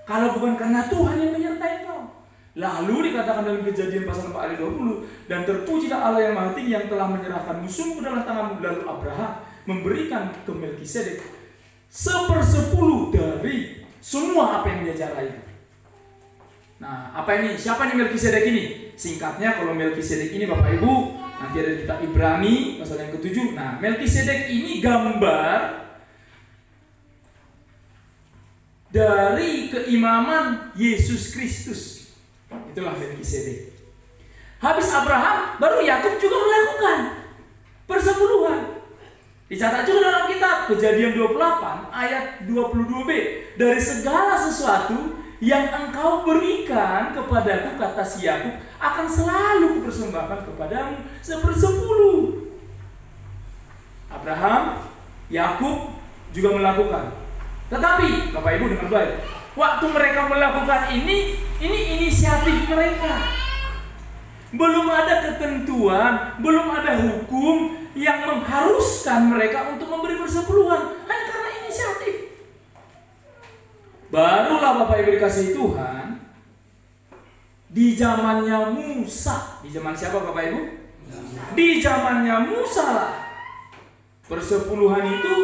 Kalau bukan karena Tuhan yang menyertai kau. Lalu dikatakan dalam Kejadian pasal 4 ayat 20, dan terpujilah Allah yang maha tinggi yang telah menyerahkan musuhmu ke dalam tanganmu. Lalu Abraham memberikan ke Melkisedek 1/10 dari semua apa yang dia jarai itu. Nah, apa ini? Siapa nih Melkisedek ini? Singkatnya, kalau Melkisedek ini Bapak Ibu, nanti ada di kitab Ibrani pasal yang ke-7. Nah, Melkisedek ini gambar dari keimaman Yesus Kristus. Itulah Melkisedek. Habis Abraham, baru Yakub juga melakukan persepuluhan. Dicatat juga dalam kitab Kejadian 28 ayat 22b. Dari segala sesuatu yang engkau berikan kepadaku, kata si Yakub, akan selalu kupersembahkan kepadamu 1/10. Abraham, Yakub juga melakukan. Tetapi Bapak Ibu dengar baik, waktu mereka melakukan ini inisiatif mereka. Belum ada ketentuan, belum ada hukum yang mengharuskan mereka untuk memberi persepuluhan, hanya karena inisiatif. Barulah Bapak Ibu dikasihi Tuhan, di zamannya Musa. Di zaman siapa Bapak Ibu? Di zamannya Musa lah. Persepuluhan itu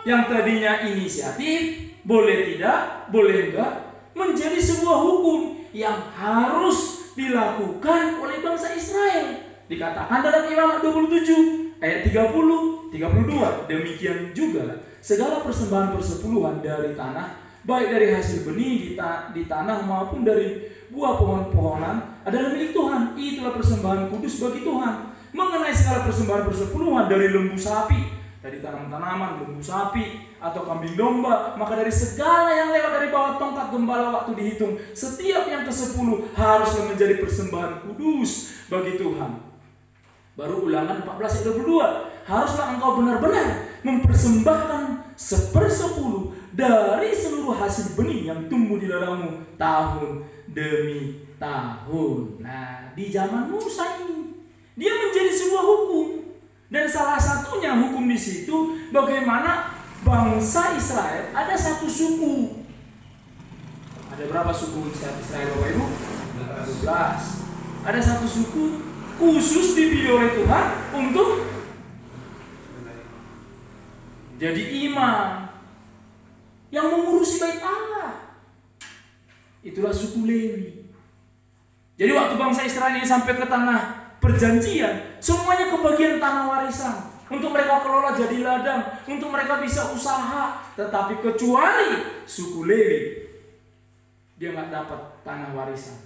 yang tadinya inisiatif, boleh tidak, boleh enggak, menjadi sebuah hukum yang harus dilakukan oleh bangsa Israel. Dikatakan dalam Imamat 27 ayat 30, 32. Demikian juga segala persembahan persepuluhan dari tanah, baik dari hasil benih di tanah maupun dari buah pohon-pohonan, adalah milik Tuhan. Itulah persembahan kudus bagi Tuhan. Mengenai segala persembahan persepuluhan dari lembu sapi, dari tanaman-tanaman, lembu sapi atau kambing domba, maka dari segala yang lewat dari bawah tongkat gembala waktu dihitung, setiap yang ke-10 haruslah menjadi persembahan kudus bagi Tuhan. Baru Ulangan 14 ayat 22, haruslah engkau benar-benar mempersembahkan 1/10 dari seluruh hasil benih yang tumbuh di dalammu tahun demi tahun. Nah, di zaman Musa ini dia menjadi sebuah hukum, dan salah satunya hukum di situ bagaimana bangsa Israel ada satu suku. Ada berapa suku Israel Bapak Ibu? 12. Ada satu suku khusus dipilih oleh Tuhan untuk jadi imam yang mengurusi bait Allah. Itulah suku Lewi. Jadi waktu bangsa Israel ini sampai ke tanah perjanjian, semuanya kebagian tanah warisan untuk mereka kelola jadi ladang, untuk mereka bisa usaha. Tetapi kecuali suku Lewi, dia nggak dapat tanah warisan.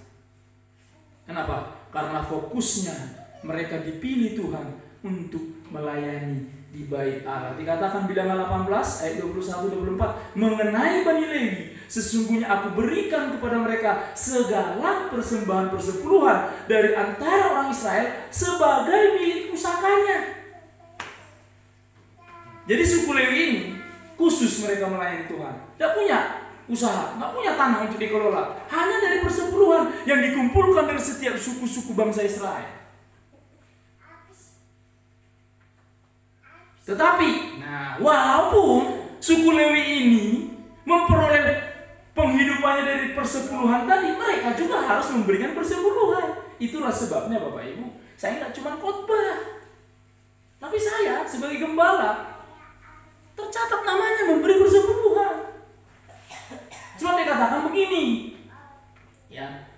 Kenapa? Karena fokusnya mereka dipilih Tuhan untuk melayani di bait Allah. Dikatakan Bilangan 18 ayat 21-24, mengenai Bani Lewi, sesungguhnya aku berikan kepada mereka segala persembahan persepuluhan dari antara orang Israel sebagai milik pusakanya. Jadi suku Lewi ini khusus mereka melayani Tuhan. Tidak punya usaha, nggak punya tanah untuk dikelola. Hanya dari persepuluhan yang dikumpulkan dari setiap suku-suku bangsa Israel. Tetapi, walaupun suku Lewi ini memperoleh penghidupannya dari persepuluhan tadi, mereka juga harus memberikan persepuluhan. Itulah sebabnya Bapak Ibu, saya nggak cuma khotbah, tapi saya sebagai gembala tercatat namanya memberi persepuluhan. Cuma dikatakan begini, ya.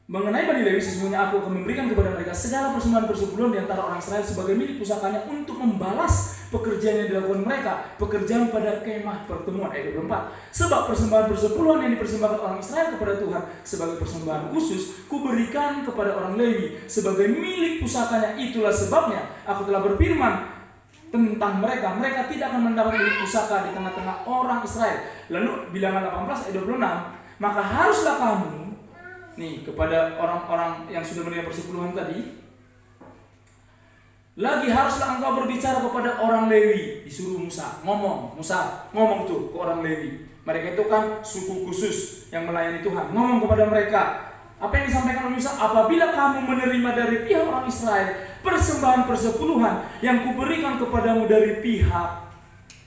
Mengenai Bani Lewi, sesungguhnya aku akan memberikan kepada mereka segala persembahan persepuluhan di antara orang Israel sebagai milik pusakanya untuk membalas pekerjaan yang dilakukan mereka, pekerjaan pada kemah pertemuan ayat 24. Sebab persembahan persepuluhan yang dipersembahkan orang Israel kepada Tuhan sebagai persembahan khusus, kuberikan kepada orang Lewi sebagai milik pusakanya. Itulah sebabnya aku telah berfirman tentang mereka, mereka tidak akan mendapat milik pusaka di tengah-tengah orang Israel. Lalu bilangan 18 ayat 26, maka haruslah kamu nih kepada orang-orang yang sudah menerima persepuluhan tadi, lagi haruslah engkau berbicara kepada orang Lewi. Disuruh Musa ngomong tuh ke orang Lewi. Mereka itu kan suku khusus yang melayani Tuhan. Ngomong kepada mereka. Apa yang disampaikan oleh Musa? Apabila kamu menerima dari pihak orang Israel persembahan persepuluhan yang kuberikan kepadamu dari pihak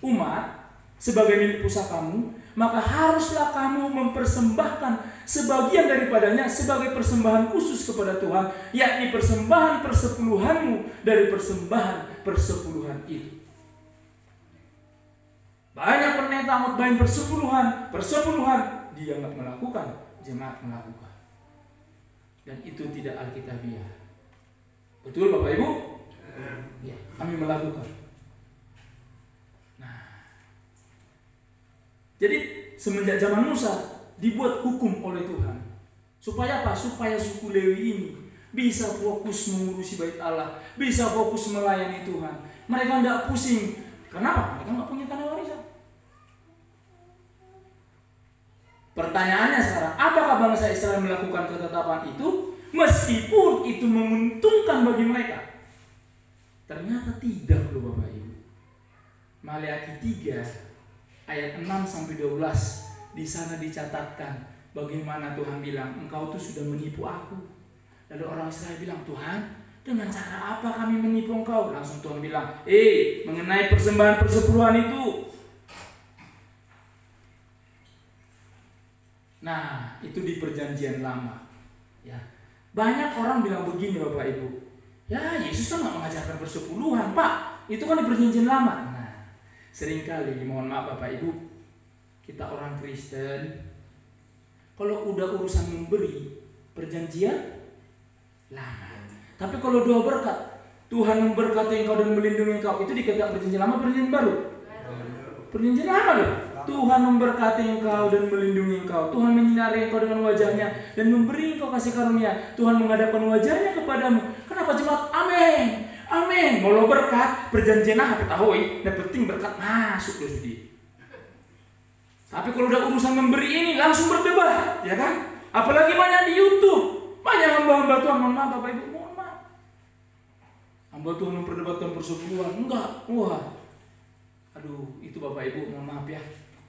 umat sebagai milik pusakamu, maka haruslah kamu mempersembahkan sebagian daripadanya sebagai persembahan khusus kepada Tuhan, yakni persembahan persepuluhanmu dari persembahan persepuluhan itu. Banyak pendeta ngutbahin persepuluhan, dia nggak melakukan, jemaat melakukan, dan itu tidak alkitabiah. Betul Bapak Ibu? Ya, kami melakukan. Jadi semenjak zaman Musa dibuat hukum oleh Tuhan. Supaya apa? Supaya suku Lewi ini bisa fokus mengurusi bait Allah, bisa fokus melayani Tuhan. Mereka tidak pusing. Kenapa? Mereka nggak punya tanah warisan. Pertanyaannya sekarang, apakah bangsa Israel melakukan ketetapan itu meskipun itu menguntungkan bagi mereka? Ternyata tidak loh Bapak Ibu. Maleakhi 3 ayat 6-12 di sana dicatatkan bagaimana Tuhan bilang, engkau tuh sudah menipu aku. Lalu orang Israel bilang, Tuhan, dengan cara apa kami menipu engkau? Langsung Tuhan bilang, mengenai persembahan persepuluhan itu. Nah, itu di perjanjian lama. Ya, banyak orang bilang begini Bapak Ibu, ya Yesus kan nggak mengajarkan persepuluhan Pak, itu kan di perjanjian lama. Seringkali, mohon maaf Bapak Ibu, kita orang Kristen, kalau udah urusan memberi, perjanjian lama. Tapi kalau doa berkat, Tuhan memberkati engkau dan melindungi engkau, itu dikatakan perjanjian lama, perjanjian baru? Perjanjian lama loh. Tuhan memberkati engkau dan melindungi engkau, Tuhan menyinari engkau dengan wajahnya dan memberi engkau kasih karunia, Tuhan menghadapkan wajahnya kepadamu. Kenapa jemaat? Amin. Amin. Mau lo berkat, perjanjian apa tahu yang penting berkat masuk lo sudi. Tapi kalau udah urusan memberi ini langsung berdebat, ya kan? Apalagi banyak di YouTube, banyak hamba-hamba Tuhan, mohon maaf Bapak Ibu, mohon maaf. Hamba Tuhan memperdebatkan persepuluhan, enggak, wah. Aduh, itu Bapak Ibu, mohon maaf ya.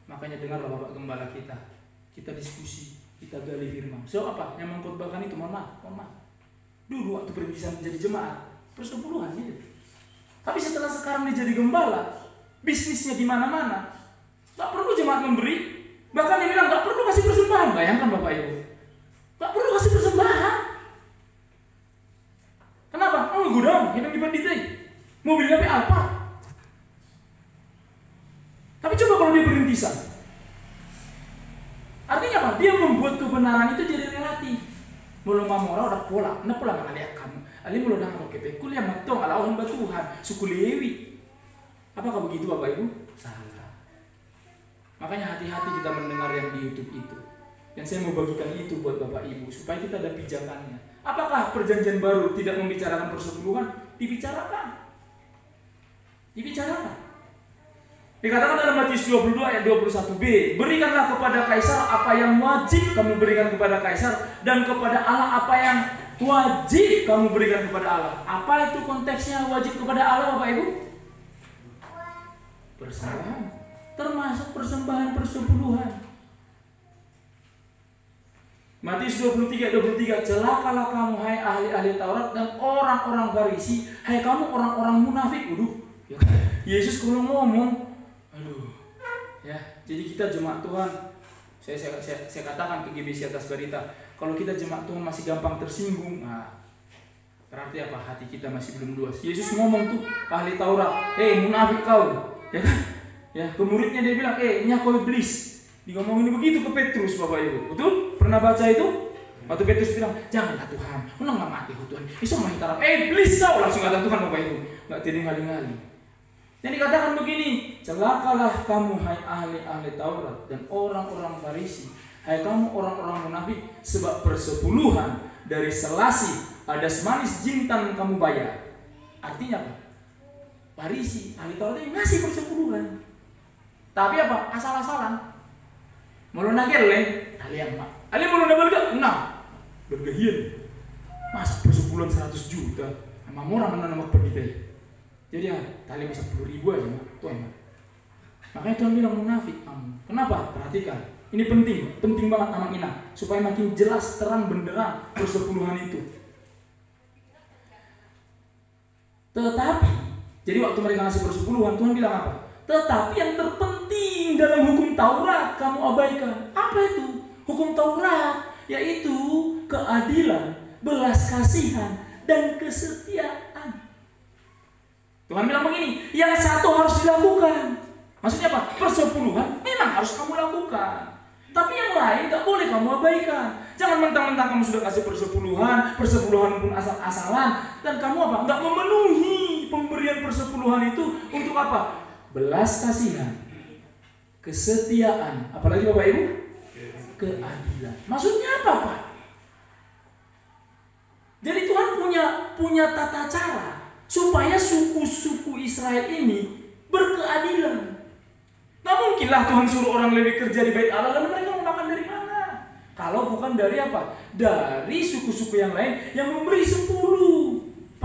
Makanya dengarlah Bapak Gembala kita diskusi, kita gali firman. So apa? Yang mengkhotbahkan itu, mohon maaf. Dulu waktu perpisahan menjadi jemaat, persepuluhan gitu. Tapi setelah sekarang dia jadi gembala, bisnisnya di mana-mana, tak perlu jemaat memberi. Bahkan dia bilang tak perlu kasih persembahan. Bayangkan Bapak Ibu, tak perlu kasih persembahan. Kenapa? Gudang yang dibandingkan mobilnya apa? Tapi coba kalau dia berintisan, artinya apa? Dia membuat kebenaran itu jadi relatif. Mula mamora udah pola, na pola ngaliak kamu. Ali mula nang rokepe kuliah matong ala hamba Tuhan, suku Lewi. Apakah begitu Bapak Ibu? Salah. Makanya hati-hati kita mendengar yang di YouTube itu. Yang saya mau bagikan itu buat Bapak Ibu supaya kita ada pijakannya. Apakah perjanjian baru tidak membicarakan persepuluhan? Dibicarakan. Dikatakan dalam Matius 22 ayat 21b, berikanlah kepada Kaisar apa yang wajib kamu berikan kepada Kaisar, dan kepada Allah apa yang wajib kamu berikan kepada Allah. Apa itu konteksnya wajib kepada Allah Bapak Ibu? Persembahan, termasuk persembahan persepuluhan. Matius 23:23, celakalah kamu hai ahli-ahli Taurat dan orang-orang Farisi, hai kamu orang-orang munafik. Yesus kalau ngomong, ya, jadi kita jemaat Tuhan, saya katakan ke GBC atas berita, kalau kita jemaat Tuhan masih gampang tersinggung, nah, berarti apa? Hati kita masih belum luas. Yesus ngomong tuh ahli Taurat, munafik kau, ya kan? Ya, ke muridnya dia bilang, ini kau iblis. Digomongin begitu ke Petrus Bapak Ibu, betul? Pernah baca itu? Waktu Petrus bilang, janganlah Tuhan, menang nggak mati Tuhan. Bisa mah hitaram, iblis kau, langsung kata Tuhan Bapak Ibu, nggak tiding ngali-ngali. Dan dikatakan begini, celakalah kamu hai ahli-ahli Taurat dan orang-orang Farisi, hai kamu orang-orang munafik, sebab persepuluhan dari selasi adas manis jintan kamu bayar. Artinya apa? Farisi, ahli Taurat yang ngasih persepuluhan, tapi apa? Asal-asalan. Mau nagel leh, kalian mak. Ali mau nagel gak? Nah, bergahian. Masa persepuluhan 100 juta, sama orang mana nama pergi deh. Jadi ya, tali masa 10.000 aja Tuhan. Makanya Tuhan bilang munafik kamu. Kenapa? Perhatikan. Ini penting banget amak ina, supaya makin jelas terang benderang persepuluhan itu. Tetapi, jadi waktu mereka ngasih persepuluhan, Tuhan bilang apa? Tetapi yang terpenting dalam hukum Taurat kamu abaikan. Apa itu? Hukum Taurat yaitu keadilan, belas kasihan, dan kesetiaan. Tuhan bilang begini, yang satu harus dilakukan. Maksudnya apa? Persepuluhan memang harus kamu lakukan, tapi yang lain gak boleh kamu abaikan. Jangan mentang-mentang kamu sudah kasih persepuluhan pun asal-asalan, dan kamu apa? Gak memenuhi pemberian persepuluhan itu untuk apa? Belas kasihan, kesetiaan, apalagi Bapak Ibu? Keadilan. Maksudnya apa Pak? Jadi Tuhan punya tata cara supaya suku-suku Israel ini berkeadilan. Gak mungkinlah Tuhan suruh orang Lewi kerja di Bait Allah, lalu mereka mau makan dari mana? Kalau bukan dari apa? Dari suku-suku yang lain yang memberi 10%.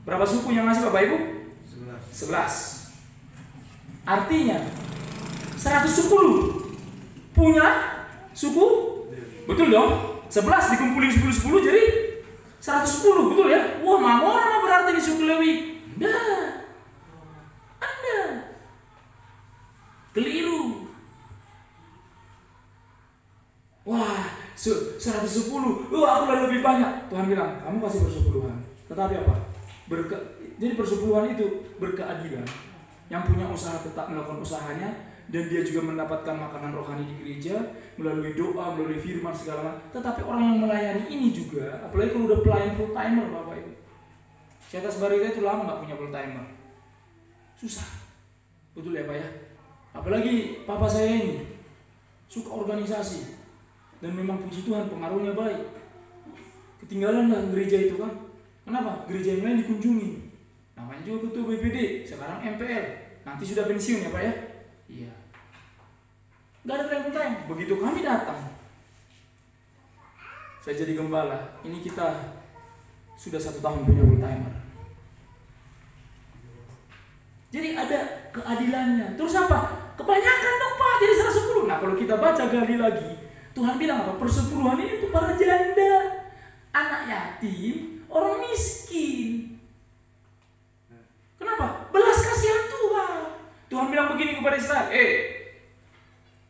Berapa suku yang ngasih Bapak Ibu? 11. Artinya 110 punya suku? Betul dong? 11 dikumpulin 10 jadi 110, betul ya? Wah, Mamora berarti di suku Lewi. Anda keliru. Wah, 110. Aku udah lebih banyak. Tuhan bilang, kamu kasih persepuluhan. Tetapi apa? Jadi persepuluhan itu berkeadilan. Yang punya usaha tetap melakukan usahanya, dan dia juga mendapatkan makanan rohani di gereja melalui doa, melalui firman segala macam. Tetapi orang yang melayani ini juga, apalagi kalau udah pelayan full timer Bapak Ibu. Saya atas barita itu lama nggak punya full timer, susah, betul ya Pak ya. Apalagi papa saya ini suka organisasi, dan memang puji Tuhan pengaruhnya baik. Ketinggalan lah gereja itu kan. Kenapa? Gereja yang lain dikunjungi. Namanya juga ketua BPD, sekarang MPL. Nanti sudah pensiun ya Pak ya. Iya. Gak ada tren-tren. Begitu kami datang, saya jadi gembala. Ini kita sudah 1 tahun punya full timer. Jadi ada keadilannya. Terus apa? Kebanyakan dong Pak, jadi 110. Nah kalau kita baca gali lagi, Tuhan bilang apa? Persepuluhan ini untuk para janda, anak yatim, orang miskin. Kenapa? Belas kasihan Tuhan. Tuhan bilang begini kepada Israel,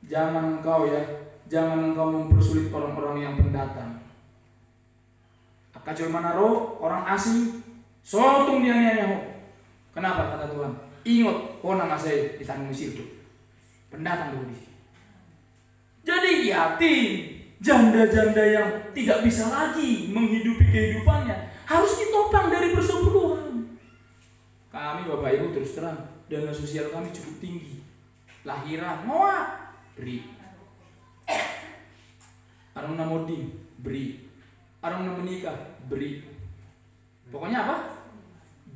jangan engkau mempersulit orang-orang yang pendatang. Kacau manaro, orang asing, sotung dia nianyaho. Kenapa kata Tuhan? Ingat, nama saya di tanah Mesir itu pendatang dulu di sini. Jadi yatim, janda-janda yang tidak bisa lagi menghidupi kehidupannya harus ditopang dari persepuluhan. Kami Bapak Ibu terus terang, dana sosial kami cukup tinggi. Lahiran, Noah, beri. Orang namoding, beri. Orang menikah, beri. Pokoknya apa?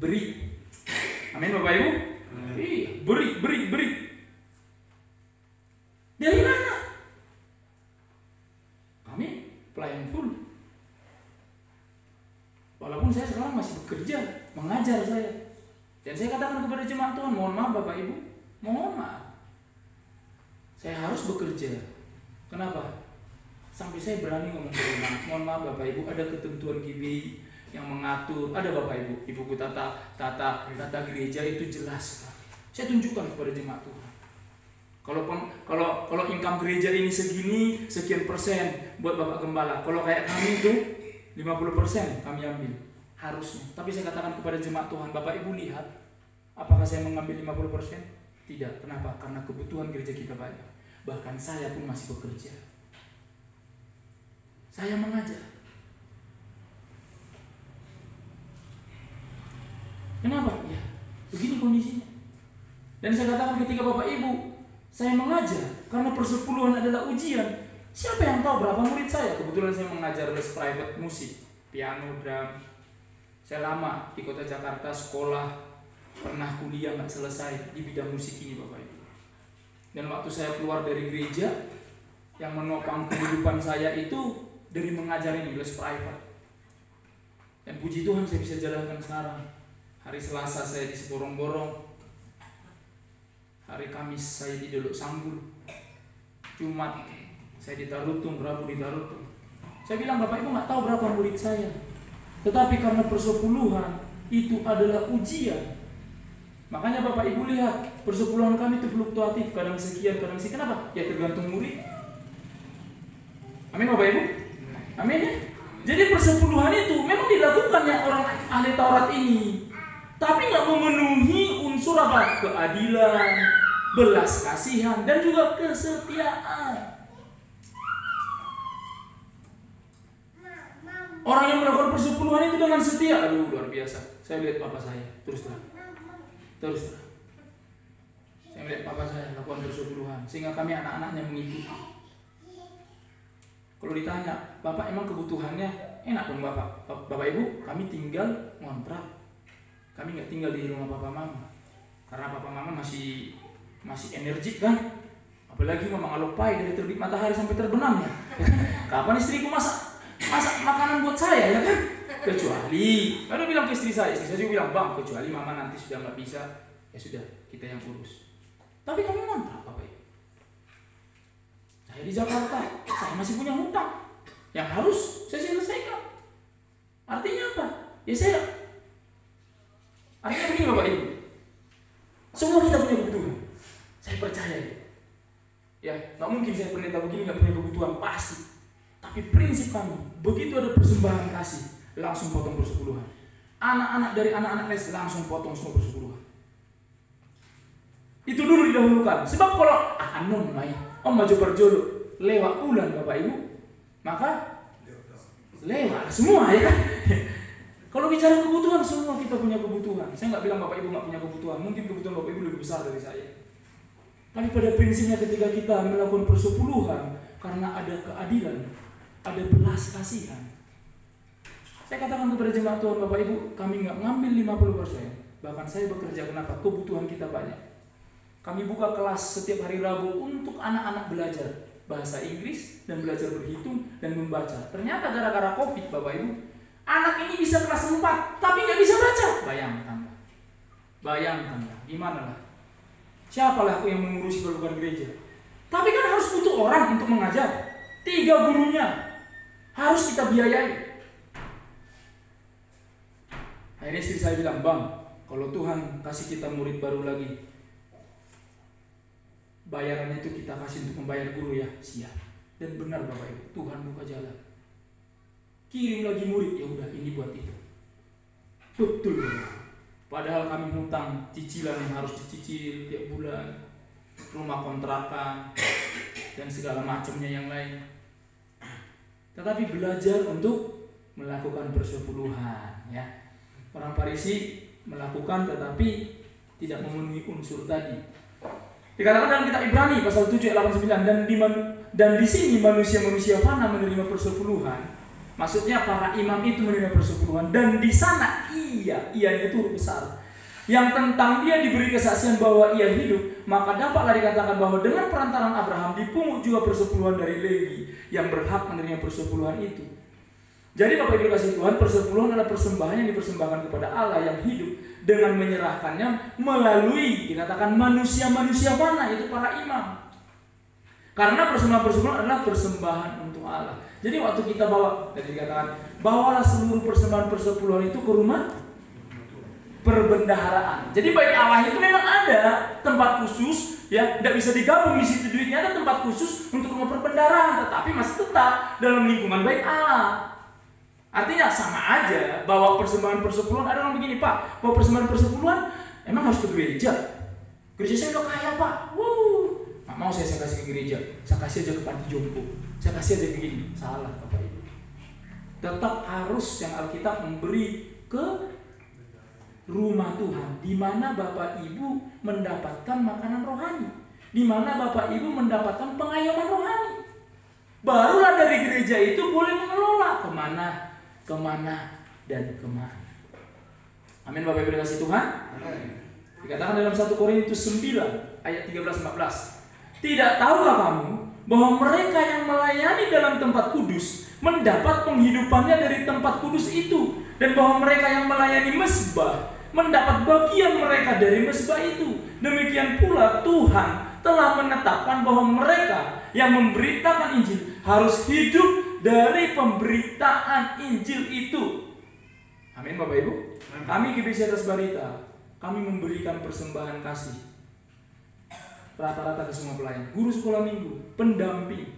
Beri. Amin Bapak Ibu? Iya, beri. Dari mana? Kami pelayan full. Walaupun saya sekarang masih bekerja, mengajar saya. Dan saya katakan kepada jemaat Tuhan, mohon maaf Bapak Ibu, mohon maaf. Saya harus bekerja. Kenapa? Sampai saya berani ngomong ke rumah, mohon maaf Bapak Ibu, ada ketentuan GBI yang mengatur. Ada Bapak Ibu, ibuku tata gereja itu jelas. Saya tunjukkan kepada jemaat Tuhan. Kalau income gereja ini segini, sekian persen buat Bapak Gembala. Kalau kayak kami itu 50% kami ambil harusnya. Tapi saya katakan kepada jemaat Tuhan, Bapak Ibu lihat, apakah saya mengambil 50%? Tidak. Kenapa? Karena kebutuhan gereja kita banyak. Bahkan saya pun masih bekerja. Saya mengajar. Kenapa? Ya, begini kondisinya. Dan saya katakan ketika Bapak Ibu, saya mengajar karena persepuluhan adalah ujian. Siapa yang tahu berapa murid saya? Kebetulan saya mengajar les private musik, piano, drum. Saya lama di kota Jakarta, sekolah, pernah kuliah nggak selesai di bidang musik ini Bapak Ibu. Dan waktu saya keluar dari gereja, yang menopang kehidupan saya itu dari mengajar ini, les private. Dan puji Tuhan saya bisa jalankan sekarang. Hari Selasa saya di Seborong-Borong, hari Kamis saya di Dolok Sanggul, Jumat saya di Tarutung, Rabu di Tarutung. Saya bilang Bapak Ibu nggak tahu berapa murid saya, tetapi karena persepuluhan itu adalah ujian. Makanya Bapak Ibu lihat persepuluhan kami itu fluktuatif, kadang sekian, kadang sekian. Kenapa? Ya tergantung murid. Amin Bapak Ibu. Amin ya. Jadi persepuluhan itu memang dilakukannya orang ahli Taurat ini, tapi nggak memenuhi unsur apa? Keadilan, belas kasihan, dan juga kesetiaan. Orang yang melakukan persepuluhan itu dengan setia, aduh luar biasa. Saya lihat papa saya, terus terang. Saya melihat papa saya lakukan persepuluhan, sehingga kami anak-anaknya mengikuti. Kalau ditanya, Bapak emang kebutuhannya enak dong Bapak? Bapak Ibu, kami tinggal ngontrak. Kami nggak tinggal di rumah Papa Mama, karena Papa Mama masih energik kan. Apalagi Mama ngalopai dari terbit matahari sampai terbenam ya. Kapan istriku masak makanan buat saya ya kan? Kecuali, lalu bilang ke istri saya juga bilang, Bang, kecuali Mama nanti sudah nggak bisa, ya sudah kita yang urus. Tapi kami ngontrak Bapak Ibu. Saya di Jakarta, saya masih punya hutang yang harus saya selesaikan. Artinya apa? Ya artinya begini Bapak Ibu, semua kita punya kebutuhan. Saya percaya ya, nggak mungkin saya pendeta begini nggak punya kebutuhan, pasti. Tapi prinsip kami, begitu ada persembahan kasih, langsung potong persepuluhan. Anak-anak dari anak-anak les langsung potong semua persepuluhan. Itu dulu didahulukan. Sebab kalau anom mai, om maju perjolo, lewat bulan Bapak Ibu, maka lewat semua ya kan. Kalau bicara kebutuhan, semua kita punya kebutuhan. Saya nggak bilang Bapak Ibu nggak punya kebutuhan. Mungkin kebutuhan Bapak Ibu lebih besar dari saya. Tapi pada prinsipnya ketika kita melakukan persepuluhan, karena ada keadilan, ada belas kasihan. Saya katakan kepada jemaat Tuhan Bapak Ibu, kami nggak ngambil 50%. Bahkan saya bekerja, kenapa? Kebutuhan kita banyak. Kami buka kelas setiap hari Rabu untuk anak-anak belajar bahasa Inggris dan belajar berhitung dan membaca. Ternyata gara-gara COVID Bapak Ibu, anak ini bisa kelas 4 tapi nggak bisa baca. Bayangkan, gimana lah? Siapalah yang mengurusi keluarga gereja? Tapi kan harus butuh orang untuk mengajar. 3 gurunya harus kita biayai. Akhirnya istri saya bilang, Bang, kalau Tuhan kasih kita murid baru lagi, bayarannya itu kita kasih untuk membayar guru ya, siap. Dan benar Bapak Ibu, Tuhan buka jalan. Kirim lagi murid, ya udah ini buat itu. Betul. Padahal kami hutang cicilan yang harus dicicil tiap bulan, rumah kontrakan dan segala macamnya yang lain. Tetapi belajar untuk melakukan persepuluhan ya. Orang Farisi melakukan tetapi tidak memenuhi unsur tadi. Dikatakan dalam kitab Ibrani pasal 7 ayat 89, dan di sini manusia-manusia fana menerima persepuluhan. Maksudnya para imam itu menerima persepuluhan, dan di sana ianya itu huruf besar. Yang tentang dia diberi kesaksian bahwa ia hidup, maka dapatlah dikatakan bahwa dengan perantaraan Abraham dipungut juga persepuluhan dari Lewi yang berhak menerima persepuluhan itu. Jadi Bapak Ibu kasih Tuhan, persepuluhan adalah persembahan yang dipersembahkan kepada Allah yang hidup dengan menyerahkannya melalui dikatakan manusia-manusia fana, yaitu para imam. Karena persembahan-persembahان adalah persembahan untuk Allah. Jadi waktu kita bawa, jadi dikatakan, bawalah seluruh persembahan persepuluhan itu ke rumah perbendaharaan. Jadi bait Allah itu memang ada tempat khusus, ya, tidak bisa digabung di situ duitnya, ada tempat khusus untuk rumah perbendaharaan, tetapi masih tetap dalam lingkungan bait Allah. Artinya sama aja, bawa persembahan persepuluhan. Ada orang begini, Pak, bawa persembahan persepuluhan emang harus ke gereja. Gereja saya udah kaya, Pak. Nggak mau saya kasih ke gereja, saya kasih aja ke panti jompo, saya kasih aja begini. Salah Bapak Ibu. Tetap harus yang Alkitab memberi ke rumah Tuhan, di mana Bapak Ibu mendapatkan makanan rohani, di mana Bapak Ibu mendapatkan pengayoman rohani. Barulah dari gereja itu boleh mengelola kemana, dan kemana. Amin Bapak Ibu dikasih Tuhan. Dikatakan dalam 1 Korintus 9 ayat 13-14. Tidak tahukah kamu bahwa mereka yang melayani dalam tempat kudus mendapat penghidupannya dari tempat kudus itu, dan bahwa mereka yang melayani mezbah mendapat bagian mereka dari mezbah itu. Demikian pula Tuhan telah menetapkan bahwa mereka yang memberitakan Injil harus hidup dari pemberitaan Injil itu. Amin Bapak Ibu. Kami GBC Atas Barita, kami memberikan persembahan kasih rata-rata ke semua pelayan, guru sekolah minggu, pendamping.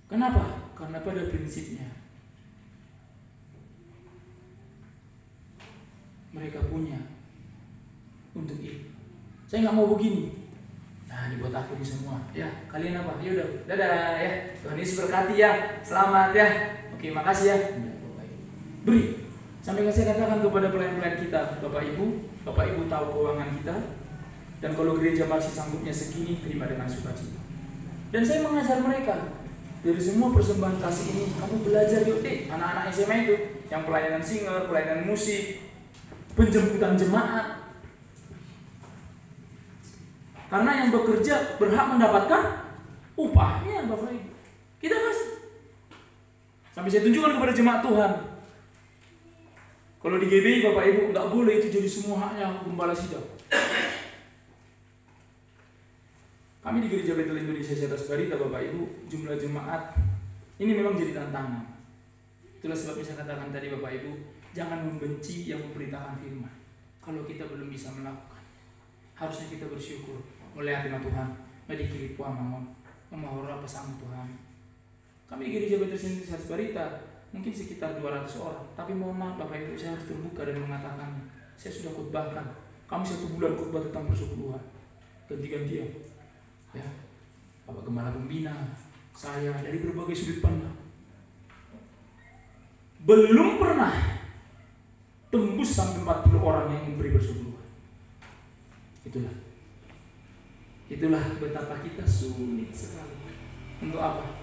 Kenapa? Karena pada prinsipnya mereka punya untuk itu. Saya nggak mau begini. Nah, ini buat aku ini semua. Ya, kalian apa? Ya udah, dadah ya. Tuhan Yesus berkati ya. Selamat ya. Oke, makasih ya. Beri. Sampai saya katakan kepada pelayan-pelayan kita, Bapak Ibu tahu keuangan kita. Dan kalau gereja masih sanggupnya segini, terima dengan sukacita. Dan saya mengajar mereka, dari semua persembahan kasih ini, kamu belajar yuk deh, anak-anak SMA itu, yang pelayanan singer, pelayanan musik, penjemputan jemaat. Karena yang bekerja berhak mendapatkan upahnya, Bapak Ibu. Kita kasih. Sampai saya tunjukkan kepada jemaat Tuhan. Kalau di GBI Bapak Ibu nggak boleh itu jadi semua haknya gembala sidang. Kami di Gereja Betel Indonesia Atas Barita Bapak Ibu, jumlah jemaat ini memang jadi tantangan. Itulah sebabnya saya katakan tadi Bapak Ibu, jangan membenci yang memberitakan firman. Kalau kita belum bisa melakukan, harusnya kita bersyukur. Oleh firman Tuhan, medikiri puang mamon, memahora pasang Tuhan. Kami di Gereja Betel Indonesia Atas Barita mungkin sekitar 200 orang, tapi mohon maaf Bapak Ibu, saya harus terbuka dan mengatakan, saya sudah khotbahkan. Kami 1 bulan khotbah tentang persepuluhan, ganti-gantian. Ya, Bapak Gembala Pembina, saya dari berbagai sudut pandang, belum pernah tembus sampai 40 orang yang memberi persepuluhan. Itulah betapa kita sulit sekali. Untuk apa?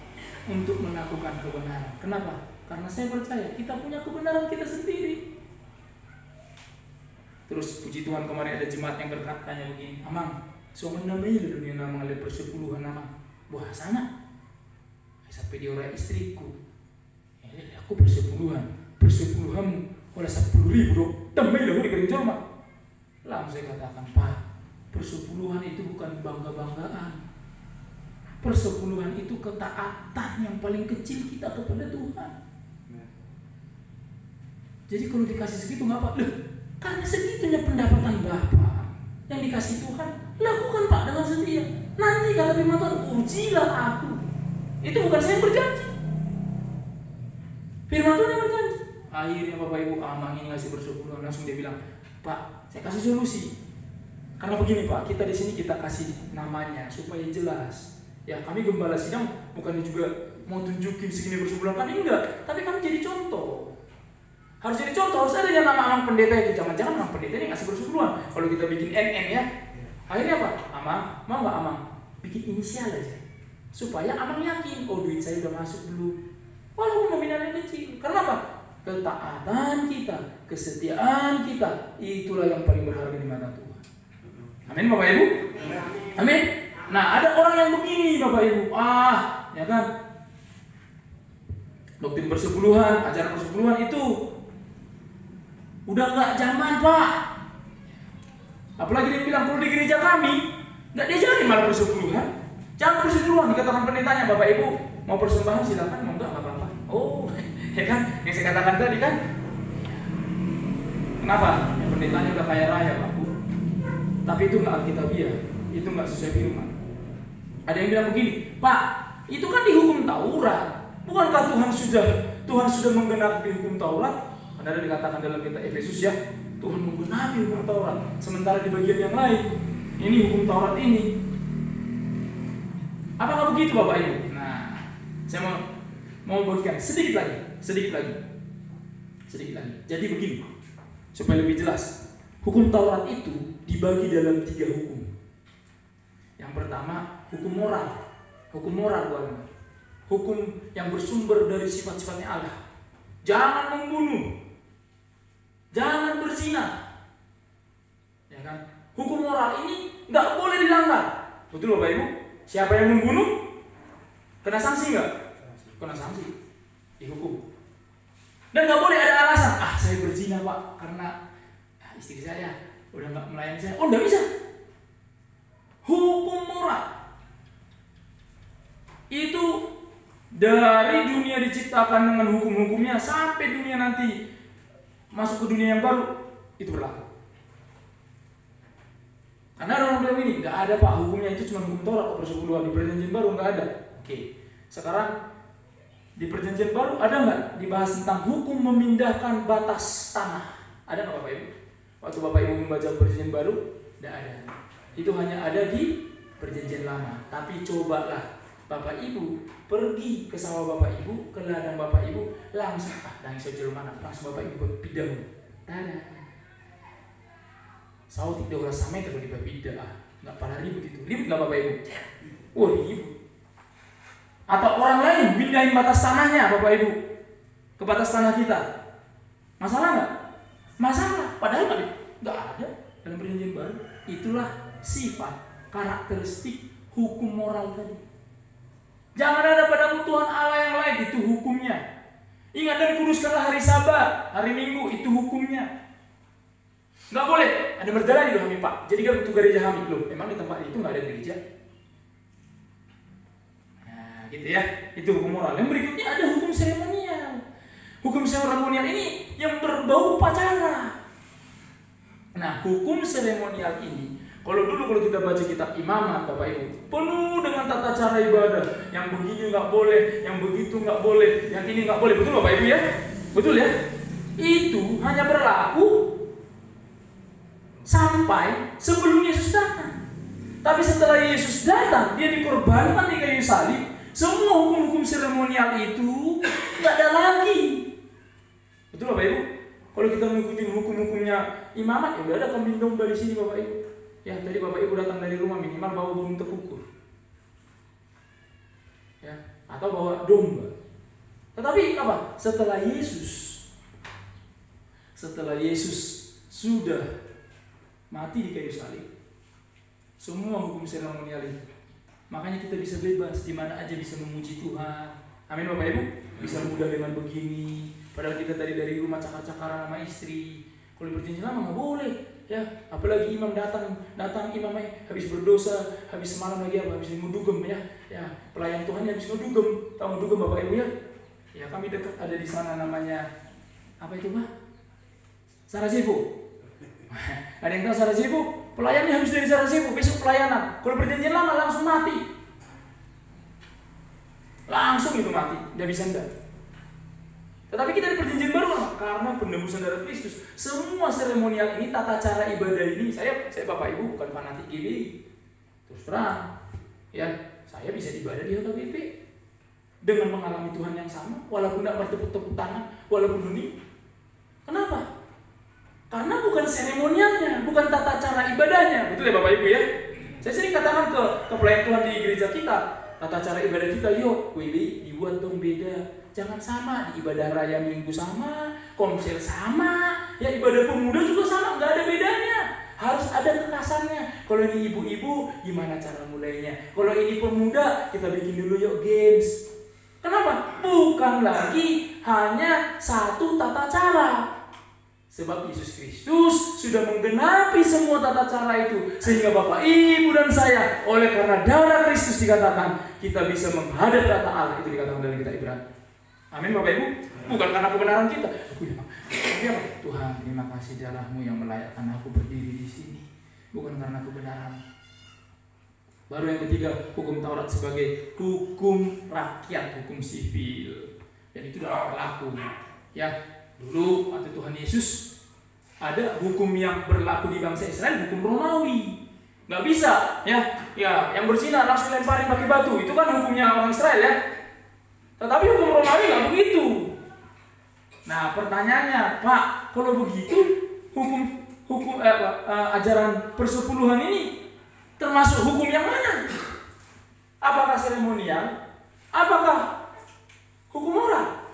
Untuk melakukan kebenaran. Kenapa? Karena saya percaya kita punya kebenaran kita sendiri. Terus puji Tuhan kemarin ada jemaat yang berkatanya begini, Amang, soalnya namanya di dunia nama ngeliat persepuluhan nama buah sana. Sampai dia orang istriku, aku persepuluhanmu oleh 10.000 dong, damai dah di kering jorma. Lalu saya katakan, Pak, persepuluhan itu bukan bangga-banggaan. Persepuluhan itu ketaatan yang paling kecil kita kepada Tuhan. Jadi kalau dikasih segitu nggak apa, karena segitunya pendapatan Bapak yang dikasih Tuhan, lakukan Pak dengan setia. Nanti kata firman Tuhan, ujilah aku. Itu bukan saya yang berjanji. Firman Tuhan yang berjanji. Akhirnya Bapak Ibu Amang ini ngasih persepuluhan, langsung dia bilang, Pak, saya kasih solusi. Karena begini Pak, kita di sini kita kasih namanya supaya jelas. Ya kami gembala sidang bukannya juga mau tunjukin segini persepuluhan, kami enggak, tapi kami jadi contoh. Harus jadi contoh, harus ada yang nama Amang pendeta itu. Jangan-jangan Amang pendeta ini ngasih persepuluhan. Kalau kita bikin NN ya, akhirnya apa? Amang, mau nggak Amang? Bikin inisial aja, supaya Amang yakin, oh duit saya udah masuk belum. Walaupun nominalnya kecil. Karena apa? Ketaatan kita, kesetiaan kita, itulah yang paling berharga di mata Tuhan. Amin Bapak Ibu? Amin. Nah ada orang yang begini Bapak Ibu, ya kan? Doktrin persepuluhan, ajaran persepuluhan itu udah nggak zaman Pak. Apalagi dia bilang kalau di gereja kami nggak diajarin malah persepuluhan. Jangan persepuluhan, dikatakan pendetanya, Bapak Ibu mau persembahan silakan, mau nggak apa-apa. Oh, ya kan? Yang saya katakan tadi kan. Kenapa? Ya, pendetanya udah kaya raya Pak Bu. Tapi itu nggak alkitabiah, itu nggak sesuai firman. Ada yang bilang begini, Pak, itu kan dihukum Taurat. Bukankah Tuhan sudah menggenapi hukum Taurat? Ada dikatakan dalam kitab Efesus ya, Tuhan menggenapi hukum Taurat. Sementara di bagian yang lain, ini hukum Taurat ini. Apakah begitu Bapak Ibu? Nah, saya mau bagikan sedikit lagi. Jadi begini, Supaya lebih jelas, hukum Taurat itu dibagi dalam 3 hukum. Yang pertama, hukum moral. Hukum moral bukan. Hukum yang bersumber dari sifat-sifatnya Allah. Jangan membunuh, jangan berzina, ya kan? Hukum moral ini nggak boleh dilanggar. Betul Bapak Ibu? Siapa yang membunuh kena sanksi nggak? Kena sanksi, dihukum. Dan nggak boleh ada alasan, saya berzina Pak karena istri saya udah nggak melayani saya. Oh, nggak bisa. Hukum moral itu dari dunia diciptakan dengan hukum-hukumnya sampai dunia nanti masuk ke dunia yang baru, itu berlaku. Karena orang bilang ini nggak ada Pak, hukumnya itu cuma hukum Taurat, persepuluhan. Di Perjanjian Baru nggak ada. Oke, sekarang di Perjanjian Baru ada nggak dibahas tentang hukum memindahkan batas tanah? Ada nggak Bapak Ibu? Waktu Bapak Ibu membaca Perjanjian Baru, tidak ada. Itu hanya ada di Perjanjian Lama. Tapi cobalah Bapak Ibu pergi ke sawah Bapak Ibu, ke ladang Bapak Ibu, langsung dan sejauh mana langsung Bapak Ibu berpindah. Tada. Sawah 3 meter kalau dipindah, nggak pernah ribut itu. Ribut nggak Bapak Ibu? Wah, ribut. Atau orang lain pindahin batas tanahnya Bapak Ibu ke batas tanah kita, masalah nggak? Masalah. Padahal nggak ada dalam Perjanjian Baru. Itulah sifat karakteristik hukum moral tadi. Jangan ada pada Tuhan Allah yang lain, itu hukumnya. Ingat dan kuduskanlah hari Sabat, hari Minggu, itu hukumnya. Nggak boleh ada berjalan di Hami Pak. Jadi kan butuh gereja Hami loh. Emang di tempat itu nggak ada gereja? Nah, gitu ya. Itu hukum moral. Yang berikutnya ada hukum seremonial. Hukum seremonial ini yang berbau upacara. Nah, hukum seremonial ini, kalau kita baca kitab Imamat Bapak Ibu, penuh dengan tata cara ibadah. Yang begini nggak boleh, yang begitu nggak boleh, yang ini nggak boleh. Betul Bapak Ibu ya? Betul ya? Itu hanya berlaku sampai sebelum Yesus datang. Tapi setelah Yesus datang, dia dikorbankan di kayu salib. Semua hukum-hukum seremonial itu nggak ada lagi. Betul Bapak Ibu? Kalau kita mengikuti hukum-hukumnya Imamat, ya udah ada kambing domba di sini Bapak Ibu. Ya, tadi Bapak Ibu datang dari rumah minimal bawa burung terkukur. Ya, atau bawa domba. Tetapi apa? Setelah Yesus sudah mati di kayu salib, semua hukum seremonial itu. Makanya kita bisa bebas di mana aja bisa memuji Tuhan. Amin Bapak Ibu. Bisa mudah dengan begini. Padahal kita tadi dari rumah cakar-cakaran sama istri. Kalau di Perjanjian Lama nggak boleh. Ya, apalagi imam datang imamnya habis berdosa, habis semalam lagi habis ngedugem ya. Ya, pelayan Tuhan habis ngedugem. Tahu ngedugem Bapak Ibu ya? Ya, kami dekat ada di sana namanya apa itu Pak? Sarajevo. Ada yang tahu Sarajevo? Pelayannya habis dari Sarajevo, besok pelayanan. Kalau Perjanjian Lama langsung mati. Langsung itu mati, tidak bisa enggak. Tetapi kita di Perjanjian Baru karena penebusan darah Kristus, semua seremonial ini, tata cara ibadah ini, saya Bapak Ibu bukan fanatik GBI. Terus terang, ya saya bisa ibadah di HKBP dengan mengalami Tuhan yang sama, walaupun tidak bertepuk-tepuk tangan, walaupun ini. Kenapa? Karena bukan seremonialnya, bukan tata cara ibadahnya, betul ya Bapak Ibu ya? Saya sering katakan ke pelayan Tuhan di gereja kita, tata cara ibadah kita, yuk WB dibuat dong beda. Jangan sama, di ibadah raya minggu sama, konser sama, ya ibadah pemuda juga sama, nggak ada bedanya. Harus ada kekasannya. Kalau ini ibu-ibu, gimana cara mulainya? Kalau ini pemuda, kita bikin dulu yuk games. Kenapa? Bukan lagi hanya satu tata cara. Sebab Yesus Kristus sudah menggenapi semua tata cara itu. Sehingga Bapak, Ibu, dan saya, oleh karena darah Kristus dikatakan, kita bisa menghadap kata Allah. Itu dikatakan dalam kitab Ibrani. Amin Bapak Ibu. Bukan karena kebenaran kita. Tuhan, terima kasih darah-Mu yang melayakkan aku berdiri di sini. Bukan karena kebenaran. Baru yang ketiga, hukum Taurat sebagai hukum rakyat, hukum sivil. Dan itu dalam berlaku. Ya, dulu waktu Tuhan Yesus ada hukum yang berlaku di bangsa Israel, hukum Romawi. Nggak bisa, ya, yang berzina langsung lemparin pakai batu. Itu kan hukumnya orang Israel ya. Tetapi hukum Romawi nggak begitu. Nah pertanyaannya, Pak, kalau begitu ajaran persepuluhan ini termasuk hukum yang mana? Apakah seremonial? Apakah hukum moral?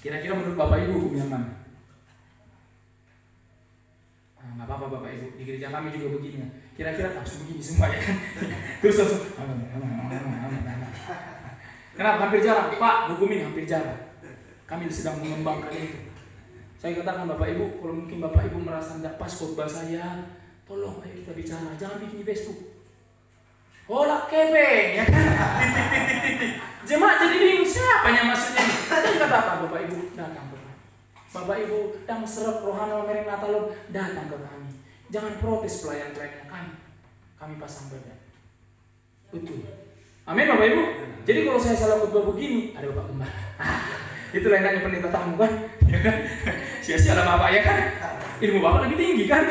Kira-kira menurut Bapak Ibu hukum yang mana? Nggak apa-apa Bapak Ibu, di gereja kami juga begini. Kira-kira langsung begini semua ya kan? Terus langsung kenapa hampir jarang? Pak, hukum ini hampir jarang. Kami sedang mengembangkan itu. Saya katakan Bapak Ibu, kalau mungkin Bapak Ibu merasa tidak pas khotbah saya, tolong ayo kita bicara, jangan bikin di Facebook. Hola kebeng, ya kan? Titik. Jemaat jadi bingung, siapa yang maksudnya? Saya katakan Bapak Ibu datang ke kami. Bapak Ibu yang serap rohana mereng natalom datang ke kami. Jangan protes pelayan-pelayannya kami pasang badan. Betul. Amin Bapak Ibu. Jadi kalau saya salah khotbah begini, ada Bapak Gembala. Itulah enaknya pendeta tamu kan, ya kan? Sia-sia lah Bapak ya kan? Ilmu Bapak lebih tinggi kan?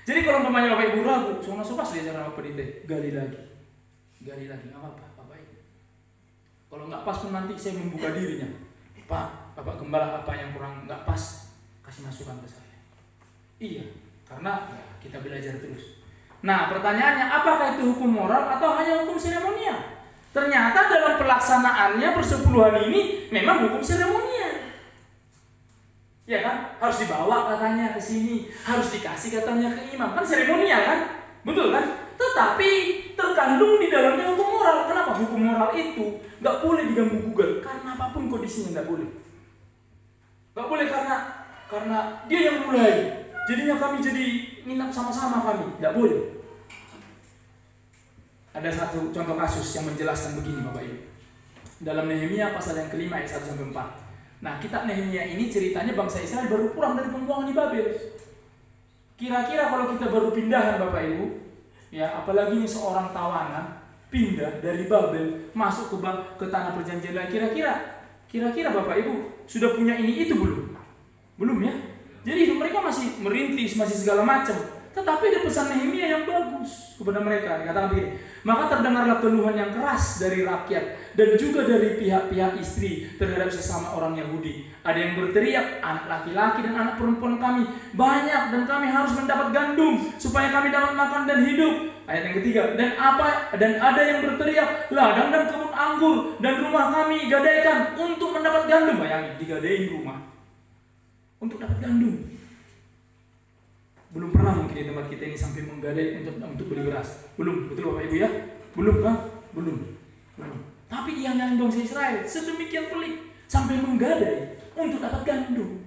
Jadi kalau umpamanya Bapak Ibu ragu, soalnya pas dia cara pendeta, gali lagi, nggak apa-apa Bapak Ibu. Kalau nggak pas pun nanti saya membuka dirinya, Pak, Bapak Gembala apa yang kurang nggak pas, kasih masukan ke saya. Iya, karena ya, kita belajar terus. Nah pertanyaannya, apakah itu hukum moral atau hanya hukum seremonial? Ternyata dalam pelaksanaannya persepuluhan ini memang hukum seremonial. Ya kan? Harus dibawa katanya ke sini, harus dikasih katanya ke imam. Kan seremonial kan? Betul kan? Tetapi terkandung di dalamnya hukum moral. Kenapa? Hukum moral itu nggak boleh diganggu gugat karena apapun kondisinya nggak boleh. Nggak boleh karena dia yang mulai. Jadinya kami jadi nginap sama-sama kami. Nggak boleh. Ada satu contoh kasus yang menjelaskan begini Bapak Ibu. Dalam Nehemia pasal yang kelima ayat 1-4. Nah kitab Nehemia ini ceritanya bangsa Israel baru pulang dari pembuangan di Babel. Kira-kira kalau kita baru pindahan Bapak Ibu, ya apalagi ini seorang tawanan pindah dari Babel masuk ke tanah perjanjian lain, kira-kira Bapak Ibu sudah punya ini itu belum? Belum ya? Jadi mereka masih merintis, masih segala macam. Tetapi ada pesan Nehemia yang bagus kepada mereka. Dikatakan begini, maka terdengarlah keluhan yang keras dari rakyat dan juga dari pihak-pihak istri terhadap sesama orang Yahudi. Ada yang berteriak, anak laki-laki dan anak perempuan kami banyak dan kami harus mendapat gandum supaya kami dapat makan dan hidup. Ayat yang ketiga, dan ada yang berteriak, ladang dan kebun anggur dan rumah kami gadaikan untuk mendapat gandum. Bayangin, digadain rumah untuk dapat gandum. Belum pernah mungkin di tempat kita ini sampai menggadai untuk beli beras. Belum, betul Bapak Ibu ya? Belum kan? Belum. Tapi yang bangsa Israel sedemikian pelik sampai menggadai untuk dapat gandum.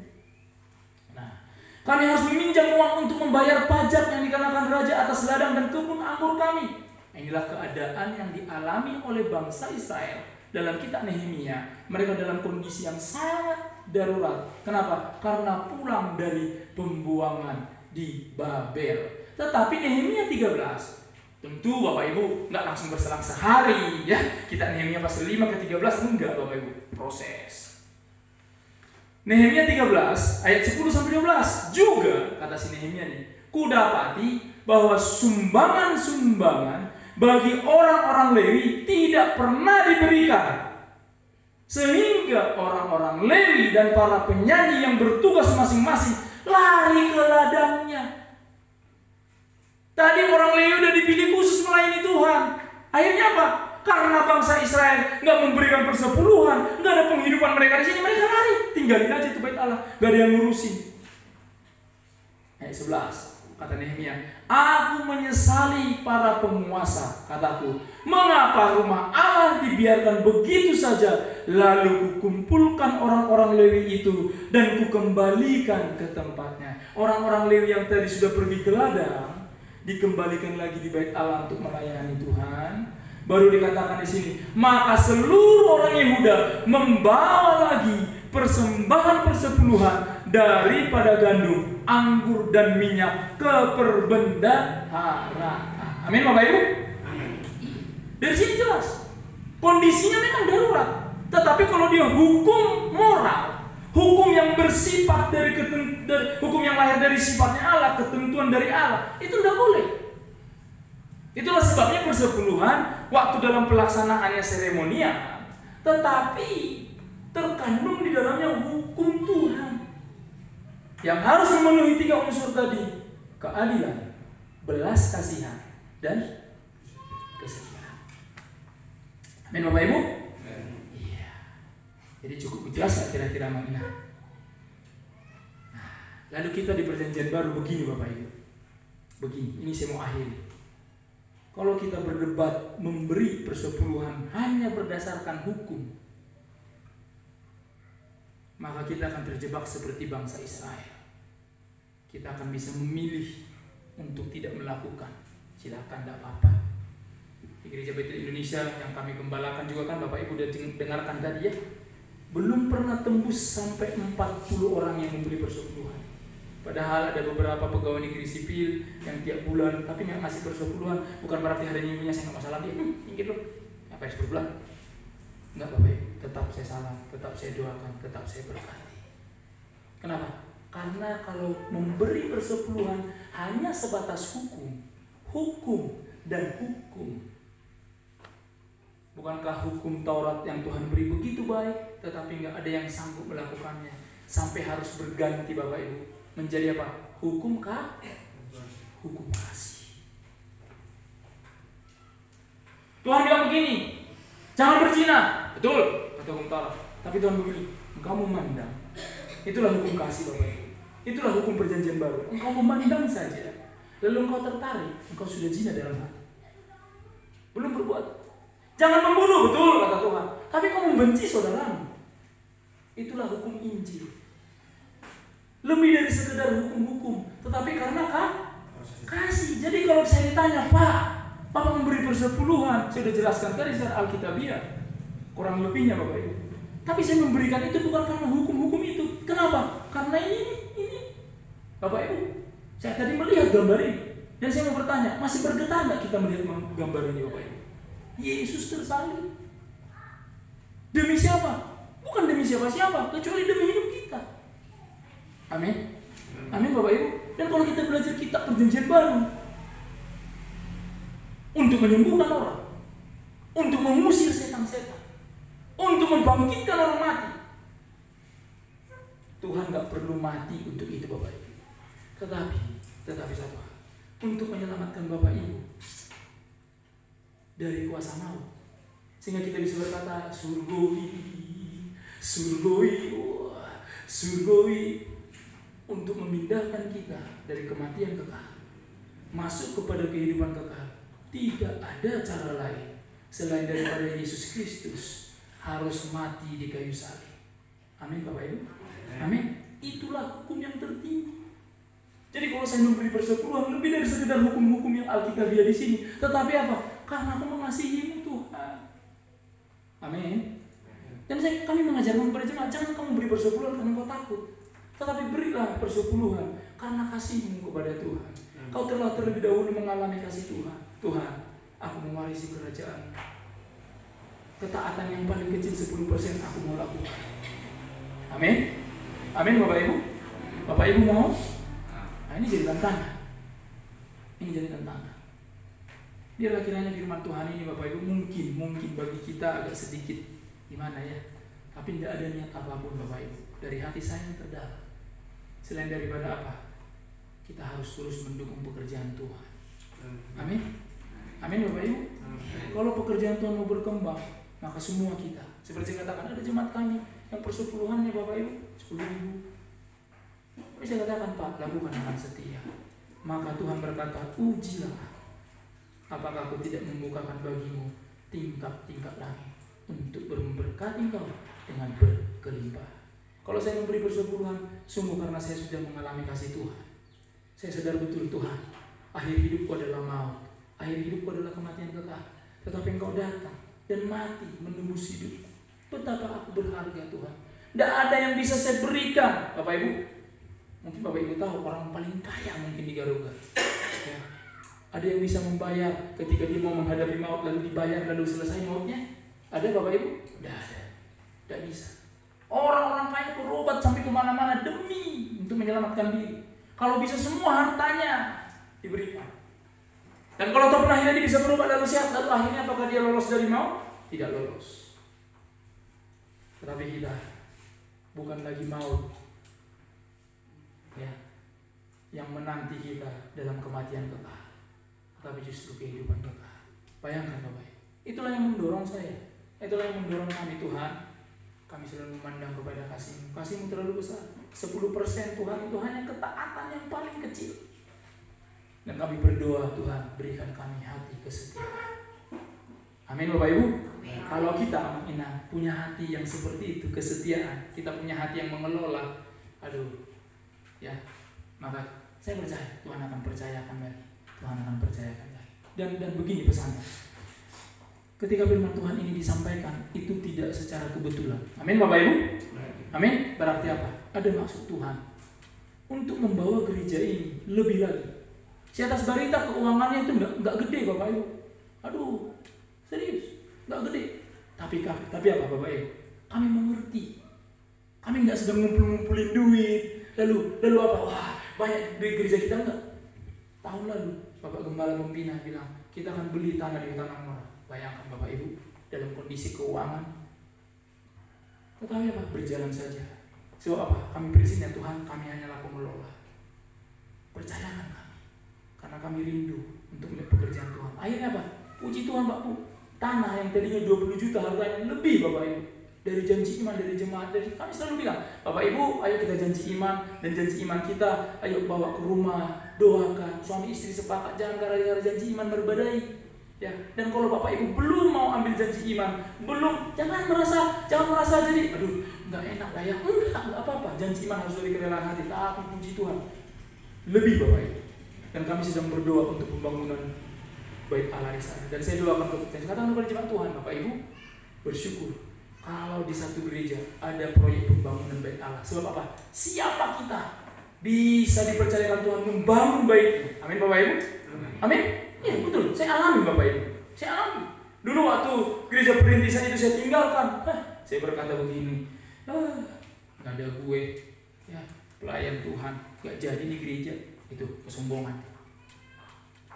Nah, kami harus meminjam uang untuk membayar pajak yang dikenakan raja atas ladang dan kebun anggur kami. Inilah keadaan yang dialami oleh bangsa Israel dalam kitab Nehemia. Mereka dalam kondisi yang sangat darurat. Kenapa? Karena pulang dari pembuangan di Babel. Tetapi Nehemia 13, tentu Bapak Ibu nggak langsung berselang sehari ya. Kita Nehemia pasal 5 ke 13 enggak Bapak Ibu, proses. Nehemia 13 ayat 10-12 juga kata si Nehemia nih, kudapati bahwa sumbangan-sumbangan bagi orang-orang Lewi tidak pernah diberikan, sehingga orang-orang Lewi dan para penyanyi yang bertugas masing-masing lari ke ladangnya. Tadi orang Lewi udah dipilih khusus melayani Tuhan. Akhirnya apa? Karena bangsa Israel nggak memberikan persepuluhan, nggak ada penghidupan mereka di sini, mereka lari. Tinggalin aja itu bait Allah, nggak ada yang ngurusin. Ayat 11 kata Nehemia, aku menyesali para penguasa, kataku, mengapa rumah Allah dibiarkan begitu saja? Lalu kukumpulkan orang-orang Lewi itu dan kukembalikan ke tempatnya. Orang-orang Lewi yang tadi sudah pergi ke ladang dikembalikan lagi di bait Allah untuk melayani Tuhan. Baru dikatakan di sini, maka seluruh orang Yehuda membawa lagi persembahan persepuluhan daripada gandum, anggur dan minyak ke perbendaharaan. Amin Bapak Ibu. Dari sini jelas kondisinya memang darurat. Tetapi kalau dia hukum moral, hukum yang bersifat dari hukum yang lahir dari sifatnya Allah, ketentuan dari Allah, itu tidak boleh. Itulah sebabnya persepuluhan waktu dalam pelaksanaannya seremonial, tetapi terkandung di dalamnya hukum Tuhan yang harus memenuhi 3 unsur tadi: keadilan, belas kasihan, dan kesetiaan. Amin Bapak Ibu? Iya. Jadi cukup jelas kira-kira makna. Nah, lalu kita di perjanjian baru begini Bapak Ibu. Begini, ini saya mau akhiri. Kalau kita berdebat memberi persepuluhan hanya berdasarkan hukum, maka kita akan terjebak seperti bangsa Israel. Kita akan bisa memilih untuk tidak melakukan. Silakan, tidak apa-apa. Di Gereja Betel Indonesia yang kami gembalakan juga kan Bapak Ibu udah dengarkan tadi ya, belum pernah tembus sampai 40 orang yang memberi persepuluhan. Padahal ada beberapa pegawai negeri sipil yang tiap bulan tapi nggak ngasih persepuluhan. Bukan berarti hari minggunya saya nggak masalah dia, minggir loh, apa yang sebulan? Enggak Bapak Ibu, tetap saya salam, tetap saya doakan, tetap saya berkati. Kenapa? Karena kalau memberi persepuluhan hanya sebatas hukum dan hukum. Bukankah hukum Taurat yang Tuhan beri begitu baik, tetapi nggak ada yang sanggup melakukannya, sampai harus berganti Bapak Ibu menjadi apa? Hukum kasih. Tuhan bilang begini, jangan berzina, betul kata hukum Taurat. Tapi Tuhan begini, engkau memandang. Itulah hukum kasih Bapak Ibu. Itulah hukum perjanjian baru. Engkau memandang saja, lalu engkau tertarik, engkau sudah zina dalam hati. Belum berbuat. Jangan membunuh, betul kata Tuhan. Tapi kau membenci saudaramu. Itulah hukum Injil. Lebih dari sekedar hukum-hukum, tetapi karena kasih. Jadi kalau saya ditanya, Pak, Bapak memberi persepuluhan, saya sudah jelaskan tadi secara Alkitabiah, kurang lebihnya Bapak Ibu. Tapi saya memberikan itu bukan karena hukum-hukum itu. Kenapa? Karena ini. Bapak Ibu, saya tadi melihat gambar ini, dan saya mau bertanya, masih bergetar nggak kita melihat gambar ini Bapak Ibu? Yesus tersalib. Demi siapa? Bukan demi siapa-siapa, kecuali demi hidup kita. Amin. Amin Bapak Ibu. Dan kalau kita belajar kitab perjanjian baru, untuk menyembuhkan orang, untuk mengusir setan-setan, untuk membangkitkan orang mati, Tuhan gak perlu mati untuk itu Bapak Ibu. Tetapi satu hal, untuk menyelamatkan Bapak Ibu dari kuasa maut, sehingga kita bisa berkata surgawi, untuk memindahkan kita dari kematian kekal masuk kepada kehidupan kekal. Tidak ada cara lain selain daripada Yesus Kristus harus mati di kayu salib. Amin Bapak Ibu. Amin. Itulah hukum yang tertinggi. Jadi kalau saya memberi persepuluhan lebih dari sekedar hukum-hukum yang Alkitabiah di sini, tetapi apa? Karena aku mengasihimu Tuhan. Amin. Dan kami mengajarkan kepada jemaat, jangan kamu beri persepuluhan karena kau takut, tetapi berilah persepuluhan karena kasihmu kepada Tuhan. Kau telah terlebih dahulu mengalami kasih Tuhan. Tuhan, aku mewarisi kerajaan. Ketaatan yang paling kecil 10% aku mau lakukan. Amin. Amin Bapak Ibu. Bapak Ibu mau? Nah, ini jadi tantangan. Biarlah kiranya firman Tuhan ini Bapak Ibu mungkin bagi kita agak sedikit gimana ya, tapi tidak ada niat apapun Bapak Ibu dari hati saya yang terdalam, selain daripada apa? Kita harus terus mendukung pekerjaan Tuhan. Amin. Amin Bapak Ibu. Kalau pekerjaan Tuhan mau berkembang, maka semua kita, seperti saya katakan, ada jemaat kami yang persepuluhannya Bapak Ibu 10.000. Saya katakan, Pak, lakukan dengan setia. Maka Tuhan berkata, ujilah apakah aku tidak membukakan bagimu tingkap-tingkap langit untuk memberkati engkau dengan berkelimpahan. Kalau saya memberi persepuluhan, sungguh karena saya sudah mengalami kasih Tuhan. Saya sadar betul Tuhan, akhir hidupku adalah maut, akhir hidupku adalah kematian kekal. Tetapi engkau datang dan mati menembus hidupku. Betapa aku berharga Tuhan. Tidak ada yang bisa saya berikan. Bapak Ibu, mungkin Bapak Ibu tahu orang paling kaya mungkin di Garuga. Ya. Ada yang bisa membayar ketika dia mau menghadapi maut lalu dibayar lalu selesai mautnya? Ada Bapak Ibu? Tidak ada. Tidak bisa. Orang-orang kaya berobat sampai kemana-mana demi untuk menyelamatkan diri. Kalau bisa semua hartanya diberikan. Dan kalau toh pun akhirnya dia bisa berobat lalu sehat, lalu akhirnya apakah dia lolos dari maut? Tidak lolos. Tetapi kita bukan lagi maut, ya, yang menanti kita dalam kematian kekal, tetapi justru kehidupan kekal. Bayangkan Bapak, itulah yang mendorong saya, itulah yang mendorong kami. Tuhan, kami selalu memandang kepada kasih-Mu. Kasih-Mu terlalu besar. 10% Tuhan itu hanya ketaatan yang paling kecil. Dan kami berdoa, Tuhan, berikan kami hati kesetiaan. Amin Bapak Ibu. Kalau kita Amang Inang punya hati yang seperti itu, kesetiaan, kita punya hati yang mengelola, ya, maka saya percaya Tuhan akan percayakan lagi. Tuhan akan percayakan lagi. Dan begini pesannya. Ketika firman Tuhan ini disampaikan, itu tidak secara kebetulan. Amin Bapak Ibu. Amin. Berarti apa? Ada maksud Tuhan untuk membawa gereja ini lebih lagi. Si atas barita keuangannya itu nggak gede Bapak Ibu. Aduh, serius, nggak gede. Tapi apa Bapak Ibu? Kami mengerti. Kami nggak sedang ngumpulin duit. Lalu apa? Wah, banyak duit gereja kita enggak. Tahun lalu Bapak Gembala Pembina bilang kita akan beli tanah di Tanah Merah. Bayangkan Bapak Ibu dalam kondisi keuangan. Tetapi apa? Berjalan saja. Sebab apa? Kami berizinnya Tuhan, kami hanyalah pengelola. Percayakan kami. Karena kami rindu untuk melihat pekerjaan Tuhan. Akhirnya apa? Puji Tuhan Pak Bu. Tanah yang tadinya 20 juta harganya lebih Bapak Ibu. Dari janji iman, dari jemaat, dari kami selalu bilang, Bapak Ibu, ayo kita janji iman, dan janji iman kita, ayo bawa ke rumah, doakan, suami istri sepakat, jangan gara-gara janji iman berbadai. Ya, dan kalau Bapak Ibu belum mau ambil janji iman, jangan merasa jadi, aduh, nggak enak lah ya, nggak apa-apa, janji iman harus dari kerelaan hati, tapi puji Tuhan, lebih Bapak Ibu. Dan kami sedang berdoa untuk pembangunan Bait Allah di sana. Dan saya doakan kepada katakan kepada jemaat Tuhan, Bapak Ibu, bersyukur kalau di satu gereja ada proyek pembangunan Bait Allah. Sebab apa? Siapa kita bisa dipercayakan Tuhan membangun baitnya? Amin Bapak Ibu. Amin. Iya betul. Saya alami Bapak Ibu. Saya alami. Dulu waktu gereja perintisan itu saya tinggalkan. Saya berkata begini, nggak ada gue, ya pelayan Tuhan, nggak jadi di gereja. Itu kesombongan.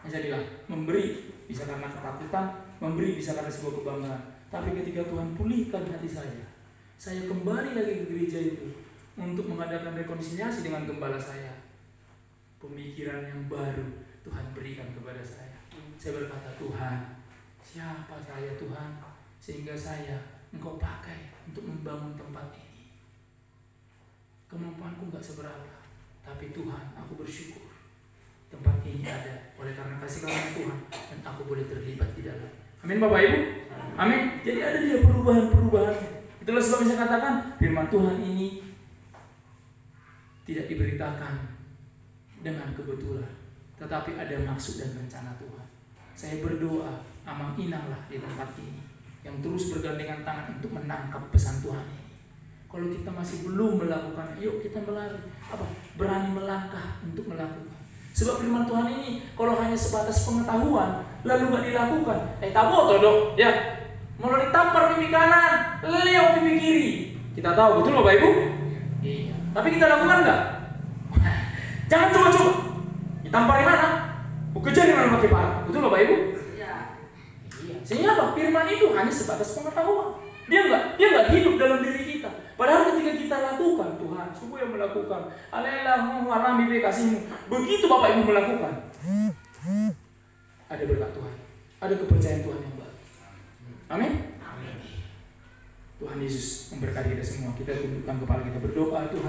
Saya bilang, memberi bisa karena ketakutan, memberi bisa karena sebuah kebanggaan. Tapi ketika Tuhan pulihkan hati saya kembali lagi ke gereja itu untuk mengadakan rekonsiliasi dengan gembala saya. Pemikiran yang baru Tuhan berikan kepada saya. Saya berkata, Tuhan, siapa saya Tuhan sehingga Engkau pakai untuk membangun tempat ini. Kemampuanku gak seberapa, tapi Tuhan, aku bersyukur tempat ini ada oleh karena kasih karunia Tuhan dan aku boleh terlibat di dalam. Amin Bapak Ibu. Amin. Jadi ada dia perubahan. Itulah sebab saya katakan firman Tuhan ini tidak diberitakan dengan kebetulan, tetapi ada maksud dan rencana Tuhan. Saya berdoa, Amang Inanglah di tempat ini yang terus bergandengan tangan untuk menangkap pesan Tuhan ini. Kalau kita masih belum melakukan, yuk kita berani melangkah untuk melakukan. Sebab firman Tuhan ini kalau hanya sebatas pengetahuan lalu nggak dilakukan, taboto dok, ya, mau ditampar pipi kanan, leo pipi kiri. Kita tahu betul Bapak Ibu? Iya. Tapi kita lakukan nggak? Jangan coba-coba. Ditampar di mana? Bekerja di mana pakai parang. Betul Bapak Ibu? Iya. Sehingga apa? Firman itu hanya sebatas pengetahuan. Dia nggak hidup dalam diri kita. Padahal ketika kita lakukan, Tuhan, sungguh yang melakukan. Alailah warahmi kasih-Mu. Begitu Bapak Ibu melakukan, ada berkat Tuhan, ada kepercayaan Tuhan yang baru. Amin. Tuhan Yesus memberkati kita semua. Kita tundukkan kepala kita berdoa, Tuhan.